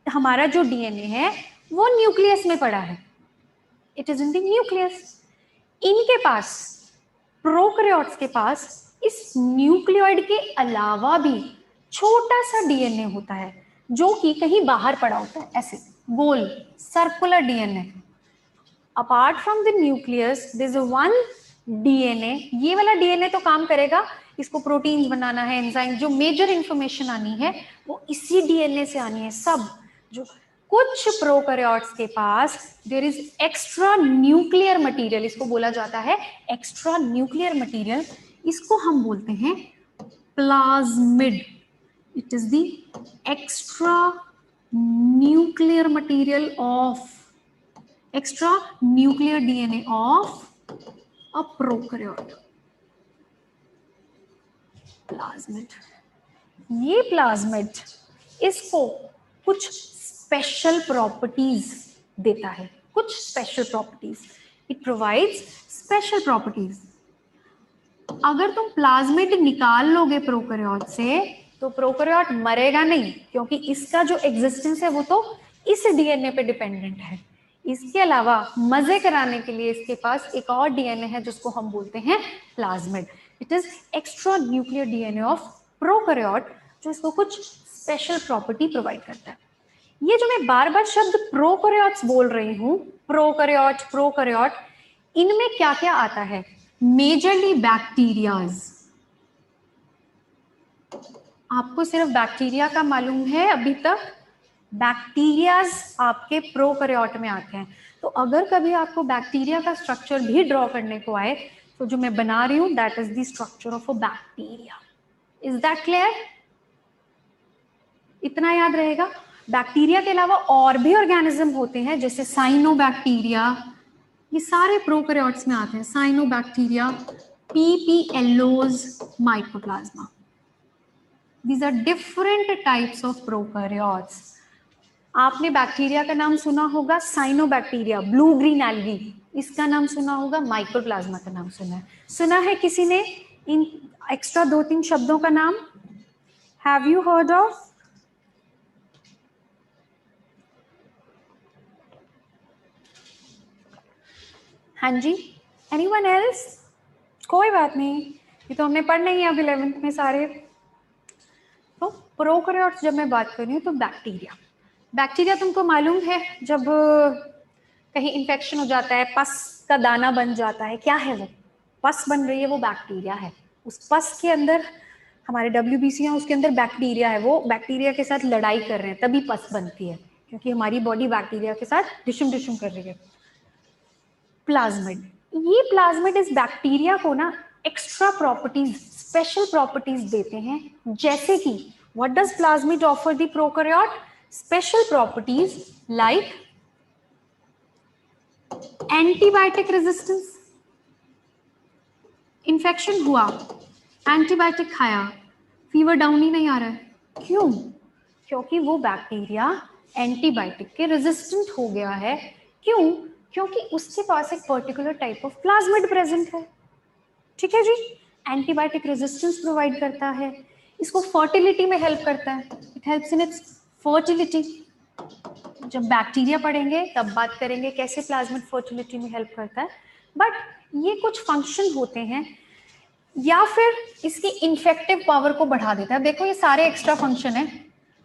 हमारा जो DNA है वो न्यूक्लियस में पड़ा है। It is in the nucleus. इनके पास, प्रोकैरियोट्स के पास, इस न्यूक्लियोइड के अलावा भी छोटा सा डीएनए होता है जो कि कहीं बाहर पड़ा होता है, ऐसे गोल circular DNA. Apart from the nucleus there is one DNA. ये वाला डीएनए तो काम करेगा, इसको प्रोटीन्स बनाना है, एंजाइम, जो मेजर इंफॉर्मेशन आनी है वो इसी डीएनए से आनी है सब। जो कुछ प्रोकैरियोट्स के पास there is extra nuclear material, इसको बोला जाता है एक्स्ट्रा न्यूक्लियर मटेरियल। इसको हम बोलते हैं plasmid. It is the extra nuclear material of, extra nuclear DNA of a prokaryote. Plasmid. ये प्लाज्मिड इसको कुछ स्पेशल प्रॉपर्टीज देता है, कुछ special properties. It provides special properties. अगर तुम प्लाज्मिड निकाल लोगे प्रोकैरियोट से तो प्रोकैरियोट मरेगा नहीं, क्योंकि इसका जो एग्जिस्टेंस है वो तो इस डीएनए पे डिपेंडेंट है। इसके अलावा मजे कराने के लिए इसके पास एक और डीएनए है जिसको हम बोलते हैं plasmid. It is extra nuclear DNA of prokaryote जो इसको कुछ स्पेशल प्रॉपर्टी प्रोवाइड करता है। ये जो मैं बार बार शब्द प्रोकैरियोट्स बोल रही हूँ, प्रोकैरियोट प्रोकैरियोट, इनमें क्या क्या आता है? Majorly bacterias. आपको सिर्फ बैक्टीरिया का मालूम है अभी तक? बैक्टीरियाज आपके प्रोकैरियोट में आते हैं। तो अगर कभी आपको बैक्टीरिया का स्ट्रक्चर भी ड्रॉ करने को आए तो जो मैं बना रही हूं that is the structure of a bacteria. Is that clear? इतना याद रहेगा। बैक्टीरिया के अलावा और भी ऑर्गेनिज्म होते हैं जैसे साइनोबैक्टीरिया, ये सारे प्रोकैरियोट्स में आते हैं। Cyanobacteria, PPLOs, mycoplasma. These are different types of prokaryotes. आपने बैक्टीरिया का नाम सुना होगा साइनोबैक्टीरिया, ब्लू ग्रीन एल्गी, इसका नाम सुना होगा, माइकोप्लाज्मा का नाम सुना है किसी ने इन एक्स्ट्रा 2-3 शब्दों का नाम? Have you heard of? हाँ जी, एनीवन एल्स? कोई बात नहीं, ये तो हमने पढ़ना ही है अब 11th में सारे। तो प्रोकैरियोट्स जब मैं बात कर रही हूँ तो बैक्टीरिया तुमको मालूम है जब कहीं इन्फेक्शन हो जाता है, पस का दाना बन जाता है, क्या है वो? पस बन रही है, वो बैक्टीरिया है। उस पस के अंदर हमारे WBC है, उसके अंदर बैक्टीरिया है, वो बैक्टीरिया के साथ लड़ाई कर रहे हैं, तभी पस बनती है, क्योंकि हमारी बॉडी बैक्टीरिया के साथ डिशुम डिशुम कर रही है। प्लाज्मिड, ये प्लाज्मिड इस बैक्टीरिया को ना एक्स्ट्रा प्रॉपर्टीज, स्पेशल प्रॉपर्टीज देते हैं, जैसे कि What does plasmid offer the prokaryote? Special properties like antibiotic resistance. Infection हुआ, एंटीबायोटिक खाया, फीवर डाउन ही नहीं आ रहा है, क्यों? क्योंकि वो बैक्टीरिया एंटीबायोटिक के रेजिस्टेंट हो गया है। क्यों? क्योंकि उसके पास एक particular type of plasmid present है। ठीक है जी, एंटीबायोटिक रेजिस्टेंस प्रोवाइड करता है, इसको फर्टिलिटी में हेल्प करता है, it helps in its fertility. जब बैक्टीरिया पढ़ेंगे तब बात करेंगे कैसे प्लाज्मिड फर्टिलिटी में हेल्प करता है। बट ये कुछ फंक्शन होते हैं, या फिर इसकी इन्फेक्टिव पावर को बढ़ा देता है। देखो ये सारे एक्स्ट्रा फंक्शन है।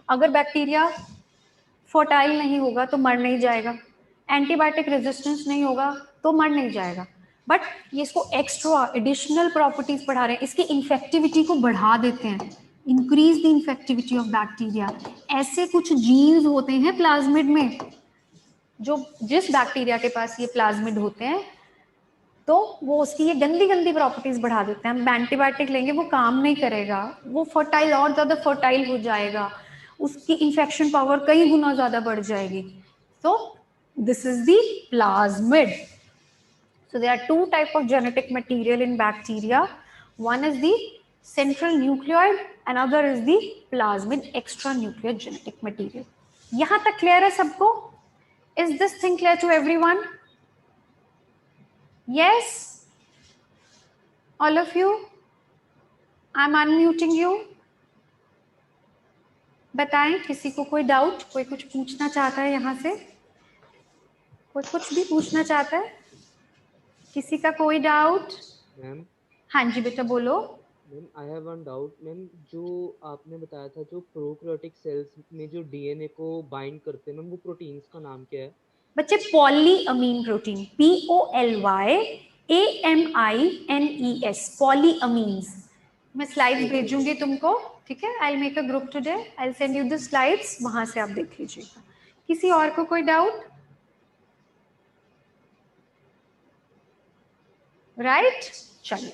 अगर बैक्टीरिया फर्टाइल नहीं होगा तो मर नहीं जाएगा, एंटीबायोटिक रेजिस्टेंस नहीं होगा तो मर नहीं जाएगा, बट ये इसको एक्स्ट्रा एडिशनल प्रॉपर्टीज बढ़ा रहे हैं, इसकी इन्फेक्टिविटी को बढ़ा देते हैं, increase the infectivity of bacteria. ऐसे कुछ जीन्स होते हैं प्लाज्मिड में, जो जिस बैक्टीरिया के पास ये प्लाज्मिड होते हैं तो वो उसकी ये गंदी गंदी प्रॉपर्टीज बढ़ा देते हैं। हम एंटीबायोटिक लेंगे वो काम नहीं करेगा, वो फर्टाइल और ज्यादा फर्टाइल हो जाएगा, उसकी इन्फेक्शन पावर कई गुना ज्यादा बढ़ जाएगी। So this is the plasmid. So there are two type of genetic material in bacteria. One is the central nucleoid, another is the plasmid extranuclear genetic material. यहाँ तक क्लियर है सबको? Is this thing clear to everyone? Yes? All of you? I'm unmuting you. बताएं, किसी को कोई doubt, कोई कुछ पूछना चाहता है यहाँ से? कोई कुछ भी पूछना चाहता है? किसी का कोई डाउट?
मैम
हाँ जी बेटा बोलो।
Ma'am I have one doubt ma'am, जो आपने बताया था जो प्रोकैरियोटिक सेल्स में जो डीएनए को बाइंड करते हैं मैम, वो प्रोटीन्स का नाम क्या है?
बच्चे पॉलीअमीन प्रोटीन, POLYAMINES, पॉलीअमीन्स। मैं स्लाइड्स भेजूंगी तुमको, ठीक है? I make a group today, I send you the slides, वहां से आप देख लीजिएगा। किसी और को कोई डाउट? राइट, चलिए।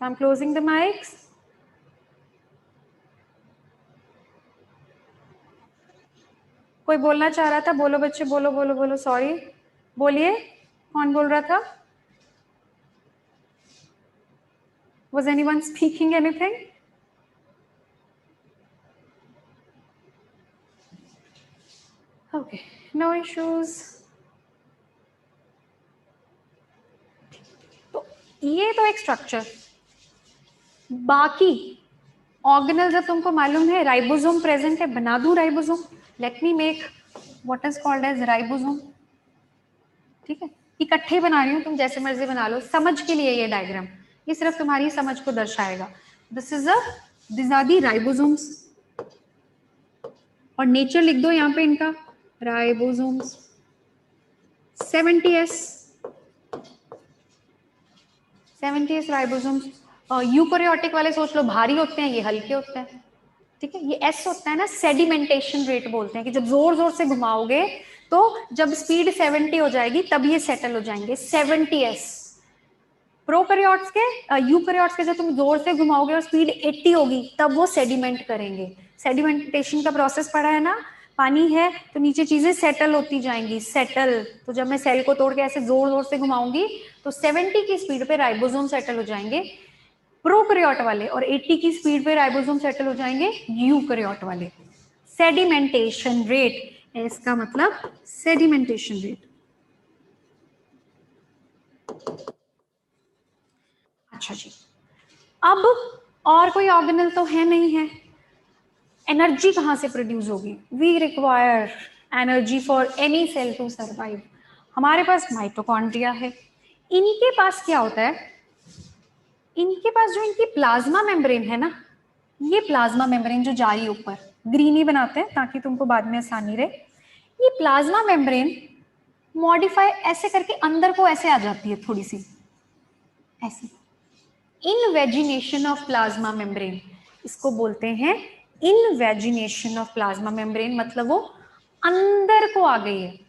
So I'm closing the mics. कोई बोलना चाह रहा था? बोलो बच्चे, बोलो बोलो बोलो। सॉरी, बोलिए, कौन बोल रहा था? Was anyone speaking anything? Okay, no issues. तो ये तो एक स्ट्रक्चर, बाकी ऑर्गेनल जब तुमको मालूम है राइबोसोम प्रेजेंट है, बना दूं ribosome? Let me make what is called as ribosome. ठीक है, इकट्ठे बना रही हूँ, तुम जैसे मर्जी बना लो, समझ के लिए ये डायग्राम, ये सिर्फ तुम्हारी समझ को दर्शाएगा। दिस आर दी राइबोसोम्स, और नेचर लिख दो यहाँ पे इनका, राइबोसोम्स 70s राइबोसोम्स। यूकैरियोटिक वाले सोच लो भारी होते हैं, ये हल्के होते हैं। ठीक है, ये एस होता है ना, सेडिमेंटेशन रेट बोलते हैं, कि जब जोर जोर से घुमाओगे तो जब स्पीड 70 हो जाएगी तब ये सेटल हो जाएंगे, 70s। प्रोकैरियोट्स के, यूकैरियोट्स के जब तुम जोर से घुमाओगे और स्पीड 80 होगी तब वो सेडिमेंट करेंगे। सेडिमेंटेशन का प्रोसेस पढ़ा है ना, पानी है तो नीचे चीजें सेटल होती जाएंगी, सेटल। तो जब मैं सेल को तोड़ के ऐसे जोर जोर से घुमाऊंगी तो 70 की स्पीड पे राइबोसोम सेटल हो जाएंगे प्रोकैरियोट वाले, और 80 की स्पीड पे राइबोसोम सेटल हो जाएंगे यूकैरियोट वाले। सेडिमेंटेशन रेट, इसका मतलब सेडिमेंटेशन रेट। अच्छा जी, अब और कोई ऑर्गेनल तो है नहीं है, एनर्जी कहां से प्रोड्यूस होगी? We require energy for any cell to survive. हमारे पास माइटोकॉन्ड्रिया है, इनके पास क्या होता है? इनके पास जो इनकी प्लाज्मा मेम्ब्रेन है ना, ये प्लाज्मा मेम्ब्रेन जो जा रही है ऊपर, ग्रीन ही बनाते हैं ताकि तुमको बाद में आसानी रहे। ये प्लाज्मा मेम्ब्रेन मॉडिफाई ऐसे करके अंदर को ऐसे आ जाती है, थोड़ी सी ऐसे, इनवेजिनेशन ऑफ प्लाज्मा मेम्ब्रेन, इसको बोलते हैं इनवेजिनेशन ऑफ प्लाज्मा मेम्ब्रेन, मतलब वो अंदर को आ गई है।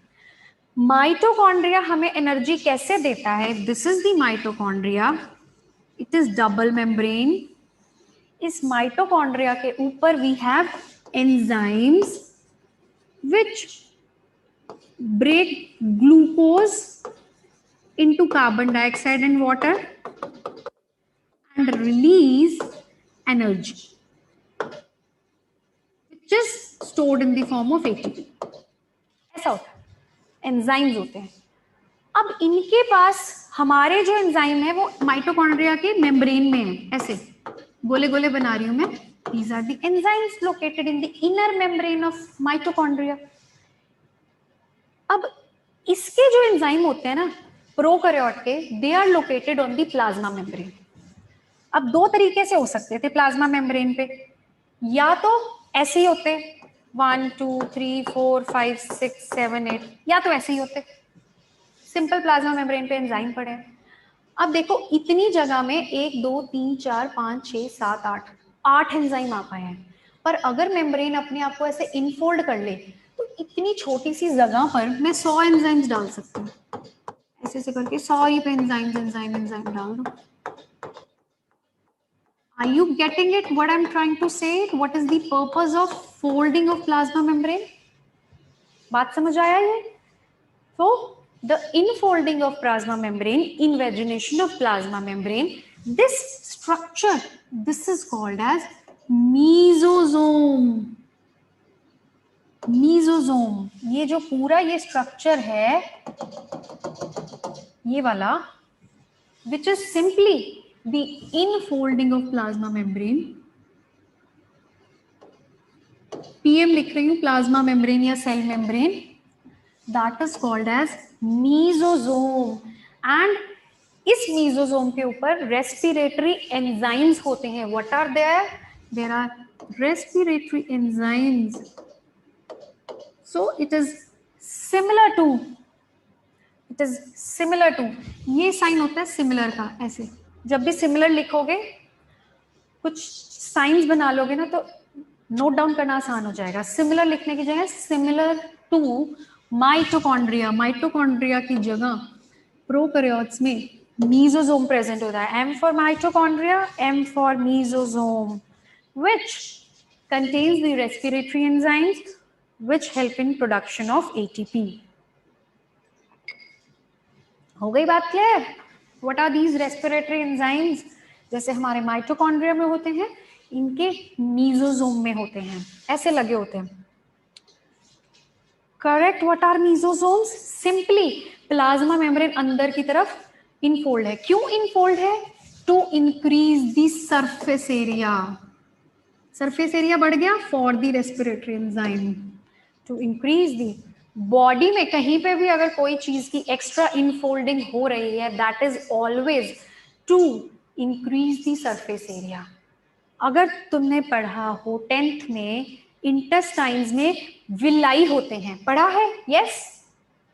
माइटोकॉन्ड्रिया हमें एनर्जी कैसे देता है? This is the mitochondria, it is double membrane, इस माइटोकॉन्ड्रिया के ऊपर we have enzymes which break glucose into carbon dioxide and water and release energy which is stored in the form of ATP. ऐसा होता है, enzymes होते हैं. अब इनके पास हमारे जो एंजाइम है वो माइटोकॉन्ड्रिया के मेम्ब्रेन में है, ऐसे गोले गोले बना रही हूं मैं. These are the enzymes located in the inner membrane of mitochondria. अब इसके जो एंजाइम होते हैं ना प्रोकैरियोट के, they are located on the plasma membrane. अब दो तरीके से हो सकते थे प्लाज्मा मेम्ब्रेन पे, या तो ऐसे ही होते 1 2 3 4 5 6 7 8, या तो ऐसे ही होते सिंपल प्लाज्मा मेम्ब्रेन पे एंजाइम पड़े हैं. अब देखो इतनी जगह में 1 2 3 4 5 6 7 8 एंजाइम आ पाए हैं. पर अगर मेम्ब्रेन अपने आप को ऐसे इनफोल्ड कर ले तो इतनी छोटी सी जगह पर मैं 100 एंजाइम्स डाल सकती हूँ. ऐसे ऐसे करके 100 ही पे एंजाइम डाल दो. Are you getting it? What I'm trying to say? What is the purpose of folding of plasma membrane? बात समझ आया ये? So the infolding of plasma membrane, invagination of plasma membrane, this structure, this is called as mesosome. Mesosome, ये जो पूरा ये structure है ये वाला, which is simply the infolding of plasma membrane. PM लिख रही हूँ, प्लाज्मा मेम्ब्रेन या cell membrane, that is called as mesosome. and इस मीजोजोम के ऊपर रेस्पिरेटरी एंजाइम्स होते हैं. what are there? There are respiratory enzymes. So it is similar to ये साइन होता है सिमिलर का. ऐसे जब भी सिमिलर लिखोगे, कुछ साइंस बना लोगे ना तो नोट डाउन करना आसान हो जाएगा. सिमिलर लिखने की जगह सिमिलर टू माइटोकॉन्ड्रिया, माइटोकॉन्ड्रिया की जगह प्रोकैरियोट्स में मीजोजोम प्रेजेंट होता है. M for mitochondria, M for mesosome, which contains the respiratory enzymes which help in production of ATP. हो गई बात clear? What are these respiratory enzymes? जैसे हमारे माइटोकॉन्ड्रिया में होते हैं, इनके मीजोजोम में होते हैं, ऐसे लगे होते हैं. Correct. What are mesosomes? Simply plasma membrane अंदर की तरफ इनफोल्ड है. क्यों इनफोल्ड है? To increase the surface area. Surface area बढ़ गया for the respiratory enzyme to increase the. Body में कहीं पे भी अगर कोई चीज की एक्स्ट्रा इनफोल्डिंग हो रही है, that is always to increase the surface area. अगर तुमने पढ़ा हो 10th में, इंटेस्टाइन्स में विलाई होते हैं, पढ़ा है? Yes.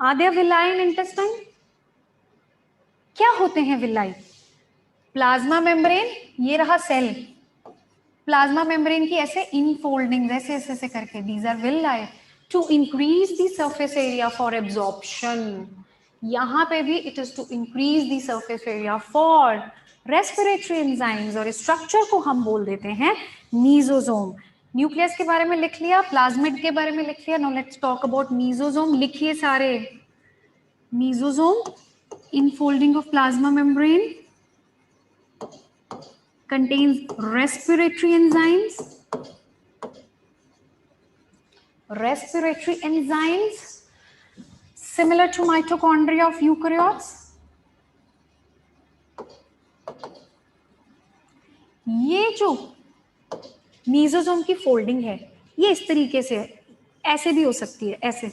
Are there villi in intestine? क्या होते हैं विलाई? प्लाज्मा मेम्ब्रेन, ये रहा सेल, प्लाज्मा मेम्ब्रेन की ऐसे इनफोल्डिंग ऐसे ऐसे ऐसे करके, these are villi to increase the surface area for absorption. यहाँ पे भी it is to increase the surface area for respiratory enzymes, और स्ट्रक्चर को हम बोल देते हैं मीजोजोम. न्यूक्लियस के बारे में लिख लिया, प्लाज्मिड के बारे में लिख लिया. Now let's talk about mesosome. लिखिए सारे. Mesosome, infolding of plasma membrane, contains respiratory enzymes. Respiratory enzymes similar to mitochondria of eukaryotes. ये जो मीजोजोम की फोल्डिंग है ये इस तरीके से है, ऐसे भी हो सकती है, ऐसे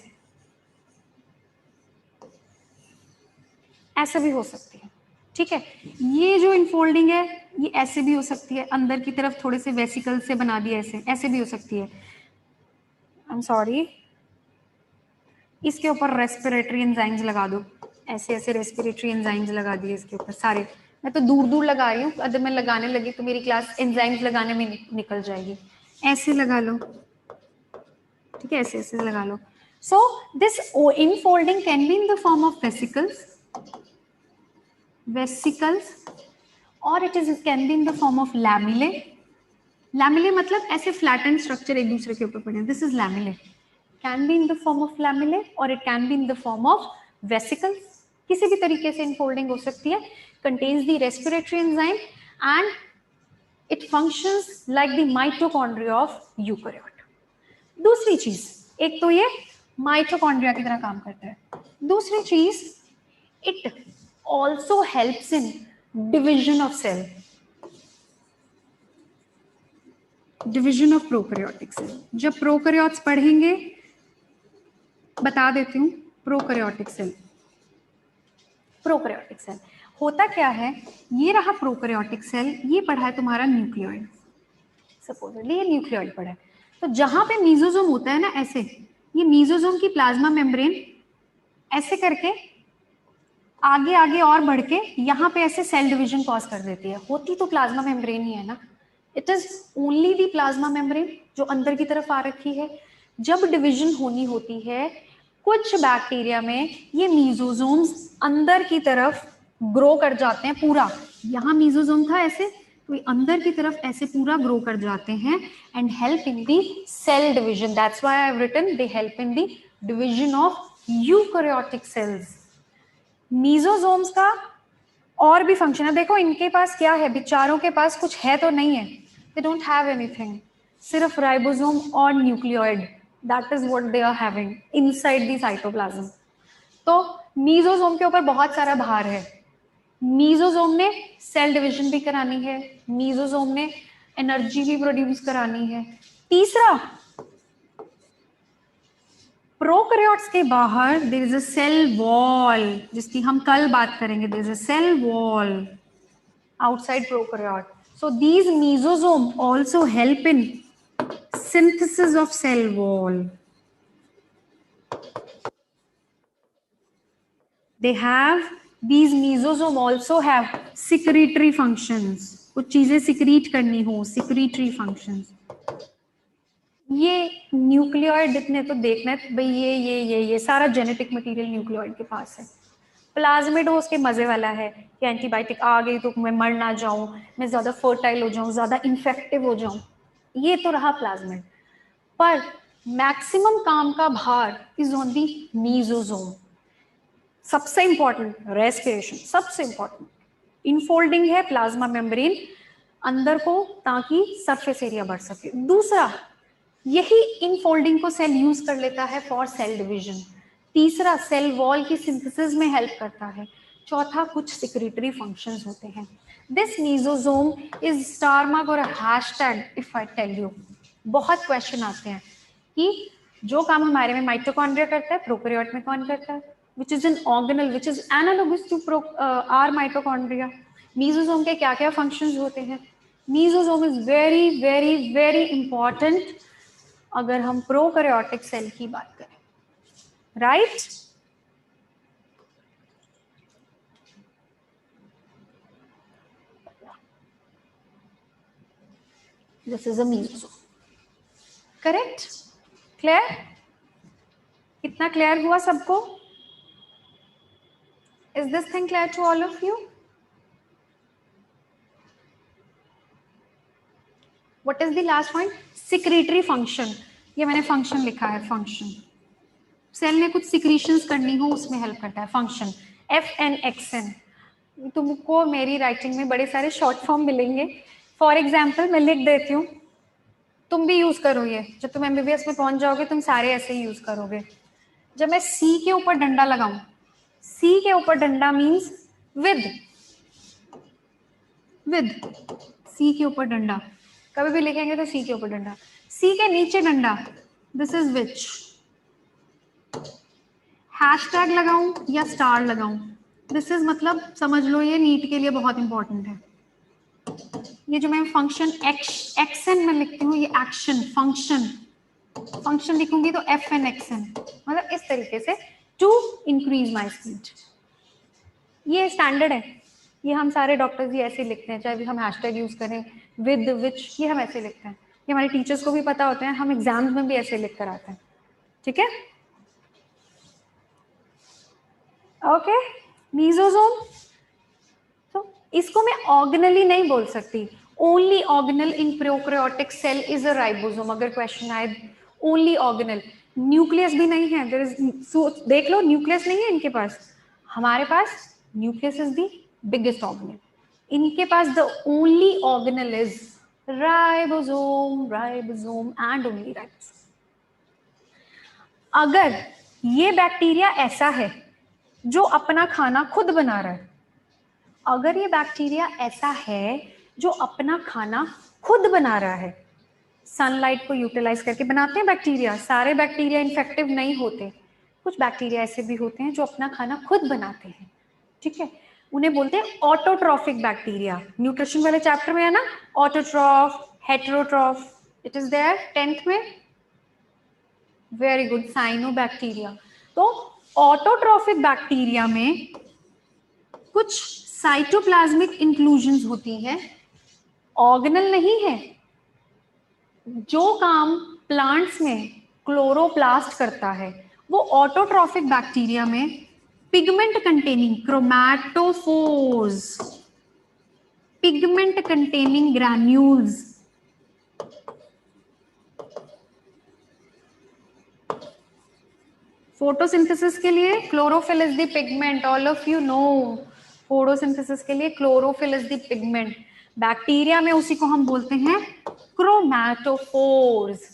ऐसे भी हो सकती है. ठीक है. ये जो इनफोल्डिंग है ये ऐसे भी हो सकती है, अंदर की तरफ थोड़े से वेसिकल से बना दिए, ऐसे ऐसे भी हो सकती है. आई एम सॉरी, इसके ऊपर रेस्पिरेटरी एंजाइम्स लगा दो, ऐसे ऐसे रेस्पिरेटरी एंजाइम्स लगा दिए इसके ऊपर सारे. मैं तो दूर दूर लगा रही हूँ, अगर मैं लगाने लगी तो मेरी क्लास एंजाइम्स लगाने में निकल जाएगी. ऐसे लगा लो, ठीक है, ऐसे ऐसे लगा लो. So this infolding can be in the form of vesicles, or it can be in the form of lamellae, lamellae मतलब ऐसे फ्लैटेंड स्ट्रक्चर एक दूसरे के ऊपर पड़े, this is lamellae, can be in the form of lamellae और it can be in the form of vesicles, किसी भी तरीके से इनफोल्डिंग हो सकती है, contains the respiratory enzyme and it functions like the mitochondria of eukaryote. दूसरी चीज, एक तो ये माइटोकॉन्ड्रिया की तरह काम करता है, दूसरी चीज it also helps in division of cell, division of prokaryotic cell. जब प्रोकैरियोट्स पढ़ेंगे, बता देती हूँ, प्रोकैरियोटिक सेल, प्रोकैरियोटिक सेल होता क्या है, ये रहा प्रोकैरियोटिक सेल, ये पढ़ा है तुम्हारा न्यूक्लियोइड, सपोजली ये न्यूक्लियोइड पढ़ा है, तो जहां पे मीजोजोम होता है ना ऐसे, ये मीजोजोम की प्लाज्मा मेम्ब्रेन ऐसे करके आगे आगे और बढ़ के यहाँ पे ऐसे सेल डिवीजन कॉज कर देती है, होती तो प्लाज्मा मेम्ब्रेन ही है ना, it is only the plasma membrane जो अंदर की तरफ आ रखी है। जब डिवीजन होनी होती है कुछ बैक्टीरिया में, ये मीजोजोम्स अंदर की तरफ ग्रो कर जाते हैं पूरा, यहाँ मीजोजोम था ऐसे, तो ये अंदर की तरफ ऐसे पूरा ग्रो कर जाते हैं and help in the cell division, that's why I have written they help in the division of eukaryotic cells. Mesosomes का और भी फंक्शन है, देखो इनके पास क्या है, बेचारों के पास कुछ है तो नहीं है, दे डोंट हैव एनीथिंग, सिर्फ राइबोसोम और nucleoid, that is what they are having inside the cytoplasm. तो मीजोजोम के ऊपर बहुत सारा भार है, मीजोजोम ने सेल डिवीजन भी करानी है, मीजोजोम ने एनर्जी भी प्रोड्यूस करानी है। तीसरा, प्रोकैरियोट्स के बाहर there is a cell wall, जिसकी हम कल बात करेंगे, there is a cell wall outside prokaryote. So these mesosome also help in synthesis of cell wall. They have, these mesosome also have secretory functions. कुछ चीजें secrete करनी हो, secretory functions. ये न्यूक्लियोइड इतने तो देखना है भाई, ये सारा जेनेटिक मटेरियल न्यूक्लियोइड के पास है। प्लाज्मिड वो उसके मजे वाला है कि एंटीबायोटिक आ गई तो मैं मर ना जाऊं, मैं ज्यादा फर्टाइल हो जाऊं, ज्यादा इन्फेक्टिव हो जाऊं, ये तो रहा प्लाज्मिड। पर मैक्सिमम काम का भार इज ऑन दी मीजोजोम। सबसे इंपॉर्टेंट रेस्पिरेशन, सबसे इंपॉर्टेंट इनफोल्डिंग है प्लाज्मा मेम्ब्रेन अंदर को, ताकि सरफेस एरिया बढ़ सके। दूसरा, यही इनफोल्डिंग को सेल यूज कर लेता है फॉर सेल डिवीजन। तीसरा, सेल वॉल की सिंथेसिस में हेल्प करता है। चौथा, कुछ सिक्रेटरी फंक्शंस होते हैं। This mesosome is star mark और hashtag if I tell you. बहुत क्वेश्चन आते हैं कि जो काम हमारे में माइटोकॉन्ड्रिया करता है, प्रोकैरियोट में कौन करता है, which is an organelle which is analogous to our mitochondria. Mesosome के क्या क्या फंक्शंस होते हैं। Mesosome is very very very important अगर हम प्रोकैरियोटिक सेल की बात करें, right? This is a mesosome, correct? Clear? कितना क्लियर हुआ सबको? Is this thing clear to all of you? What is the last point? Secretory function. ये मैंने फंक्शन लिखा है, फंक्शन। सेल ने कुछ सिक्रीशंस करनी हो उसमें हेल्प करता है, फंक्शन FNXN। तुमको मेरी राइटिंग में बड़े सारे शॉर्ट फॉर्म मिलेंगे। फॉर एग्जाम्पल मैं लिख देती हूँ, तुम भी यूज करो ये, जब तुम MBBS में पहुंच जाओगे तुम सारे ऐसे ही यूज करोगे। जब मैं C के ऊपर डंडा लगाऊं, C के ऊपर डंडा मीन्स विद C के ऊपर डंडा, कभी भी लिखेंगे तो C के ऊपर डंडा। C के नीचे डंडा, दिस इज विच। हैशटैग लगाऊं या स्टार लगाऊं, दिस इज मतलब समझ लो ये नीट के लिए बहुत इंपॉर्टेंट है। ये जो मैं फंक्शन एक्शन में लिखती हूँ, ये एक्शन फंक्शन लिखूंगी तो FNXN, मतलब इस तरीके से टू इंक्रीज माई स्पीड। ये स्टैंडर्ड है, ये हम सारे डॉक्टर्स ही ऐसे लिखते हैं, चाहे भी हम हैशटैग यूज करें, विद, विच, ये हम ऐसे लिखते हैं। ये हमारे टीचर्स को भी पता होते हैं, हम एग्जाम्स में भी ऐसे लिख कर आते हैं। ठीक है, ओके। मीजोजोम, तो इसको मैं ऑर्गेनली नहीं बोल सकती, only organelle in prokaryotic cell is a ribosome, अगर क्वेश्चन आए ओनली ऑर्गेनल, न्यूक्लियस भी नहीं है, देयर इज, देख लो न्यूक्लियस नहीं है इनके पास, हमारे पास nucleus is the biggest organelle, इनके पास the only organelle is ribosome, ribosome and only ribosome. अगर ये बैक्टीरिया ऐसा है जो अपना खाना खुद बना रहा है, अगर ये बैक्टीरिया ऐसा है जो अपना खाना खुद बना रहा है, सनलाइट को यूटिलाइज करके बनाते हैं बैक्टीरिया, सारे बैक्टीरिया इन्फेक्टिव नहीं होते, कुछ बैक्टीरिया ऐसे भी होते हैं जो अपना खाना खुद बनाते हैं, ठीक है, उन्हें बोलते हैं ऑटोट्रॉफिक बैक्टीरिया। न्यूट्रिशन वाले चैप्टर में है ना, autotroph, heterotroph, it is there 10th में, वेरी गुड, साइनोबैक्टीरिया। तो ऑटोट्रॉफिक बैक्टीरिया में कुछ साइटोप्लाज्मिक इंक्लूजन्स होती हैं, ऑर्गेनल नहीं है। जो काम प्लांट्स में क्लोरोप्लास्ट करता है वो ऑटोट्रॉफिक बैक्टीरिया में pigment containing chromatophores, pigment containing granules, photosynthesis के लिए chlorophyll is the pigment, all of you know, photosynthesis के लिए chlorophyll is the pigment, bacteria में उसी को हम बोलते हैं क्रोमैटोफोर्स।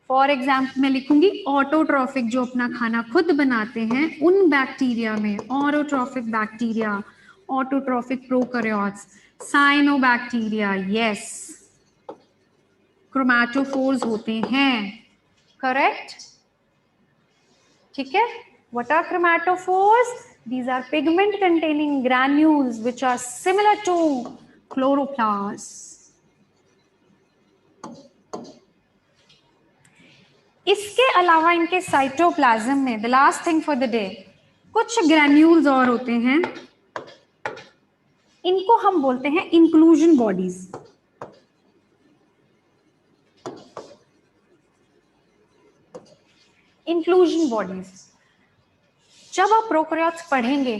फॉर एग्जाम्पल मैं लिखूंगी ऑटोट्रॉफिक, जो अपना खाना खुद बनाते हैं उन बैक्टीरिया में, autotrophic bacteria, autotrophic prokaryotes, cyanobacteria, yes, chromatophores होते हैं, करेक्ट, ठीक है। What are chromatophores? These are pigment containing granules which are similar to chloroplasts. इसके अलावा इनके साइटोप्लाज्म में, the last thing for the day, कुछ ग्रैन्यूल्स और होते हैं, इनको हम बोलते हैं इंक्लूजन बॉडीज। इंक्लूजन बॉडीज, जब आप प्रोकैरियोट्स पढ़ेंगे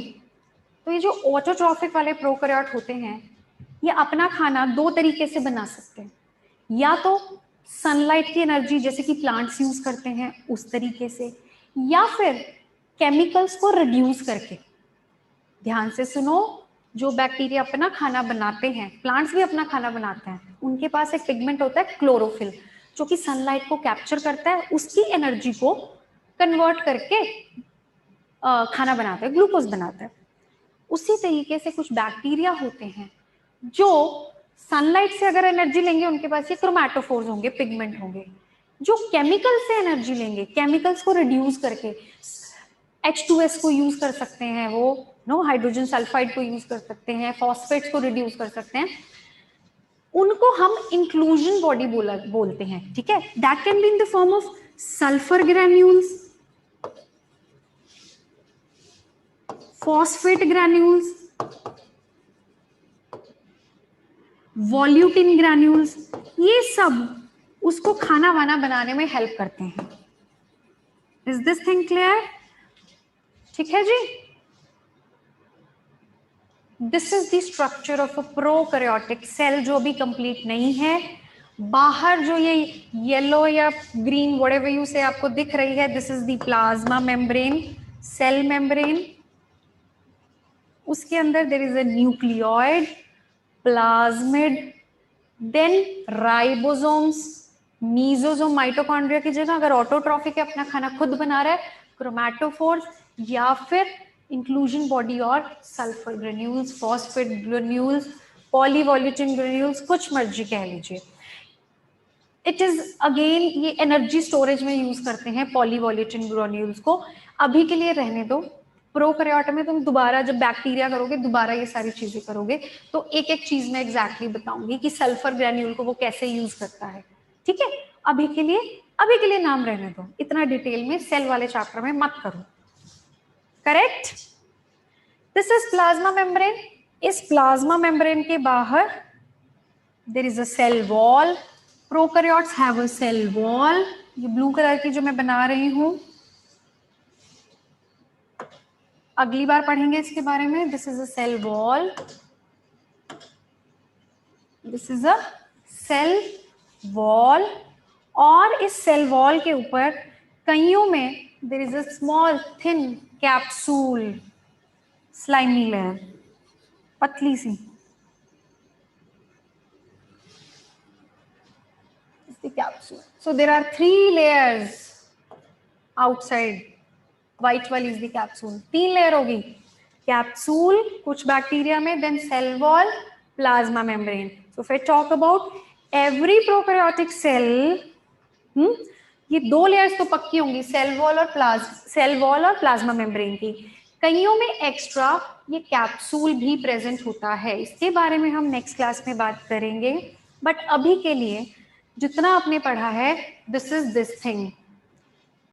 तो ये जो ऑटोट्रॉफिक वाले प्रोकैरियोट होते हैं ये अपना खाना दो तरीके से बना सकते हैं, या तो सनलाइट की एनर्जी जैसे कि प्लांट्स यूज करते हैं उस तरीके से, या फिर केमिकल्स को रिड्यूस करके। ध्यान से सुनो, जो बैक्टीरिया अपना खाना बनाते हैं, प्लांट्स भी अपना खाना बनाते हैं, उनके पास एक पिगमेंट होता है क्लोरोफिल, जो कि सनलाइट को कैप्चर करता है, उसकी एनर्जी को कन्वर्ट करके खाना बनाता है, ग्लूकोज बनाता है। उसी तरीके से कुछ बैक्टीरिया होते हैं जो सनलाइट से अगर एनर्जी लेंगे, उनके पास ये क्रोमैटोफोर्स होंगे, पिगमेंट होंगे। जो केमिकल से एनर्जी लेंगे, केमिकल्स को रिड्यूस करके, H2S को यूज कर सकते हैं, वो हाइड्रोजन सल्फाइड को यूज कर सकते हैं, फॉस्फेट्स को रिड्यूस कर सकते हैं, उनको हम इंक्लूजन बॉडी बोलते हैं, ठीक है। That can be in the form of sulphur granules, phosphate granules, volutin granules, ये सब उसको खाना वाना बनाने में हेल्प करते हैं। Is this thing clear? ठीक है जी। This is the structure of a prokaryotic cell, जो भी कंप्लीट नहीं है। बाहर जो ये येलो या ग्रीन व्हाटएवर यू से आपको दिख रही है, this is the plasma membrane, cell membrane. उसके अंदर there is a nucleoid, plasmid, then ribosomes, mesosome, mitochondria की जगह अगर ऑटोट्रॉफिक है, अपना खाना खुद बना रहा है, क्रोमैटोफोर्स, या फिर इंक्लूजन बॉडी और sulphur granules, phosphate granules, polyvolutin granules, कुछ मर्जी कह लीजिए। इट इज अगेन, ये एनर्जी स्टोरेज में यूज करते हैं पॉलीवॉल्यूटिन ग्रेन्यूल्स को। अभी के लिए रहने दो, प्रोकैरियोट में तुम दोबारा जब बैक्टीरिया करोगे, दोबारा ये सारी चीजें करोगे, तो एक एक चीज मैं एग्जैक्टली बताऊंगी कि सल्फर ग्रेन्यूल को वो कैसे यूज करता है, ठीक है। अभी के लिए नाम रहने दो, इतना डिटेल में सेल वाले चैप्टर में मत करो, correct. This is plasma membrane. इस प्लाज्मा मेम्ब्रेन के बाहर there is a cell wall. Prokaryotes have a cell wall, ये ब्लू कलर की जो मैं बना रही हूं, अगली बार पढ़ेंगे इसके बारे में। This is a cell wall, this is a cell wall, और इस सेल वॉल के ऊपर कईयों में there is a small thin capsule, slimy layer, पतली सी, the capsule. So there are 3 layers outside. White वाली is the capsule. 3 लेयर होगी, कैप्सूल कुछ बैक्टीरिया में, then cell wall, plasma membrane. So if I talk about every prokaryotic cell, ये 2 layers तो पक्की होंगी, सेल वॉल और प्लाज्मा मेम्ब्रेन की. कईयों में एक्स्ट्रा ये कैप्सूल भी प्रेजेंट होता है, इसके बारे में हम नेक्स्ट क्लास में बात करेंगे. बट अभी के लिए जितना आपने पढ़ा है, दिस इज दिस थिंग.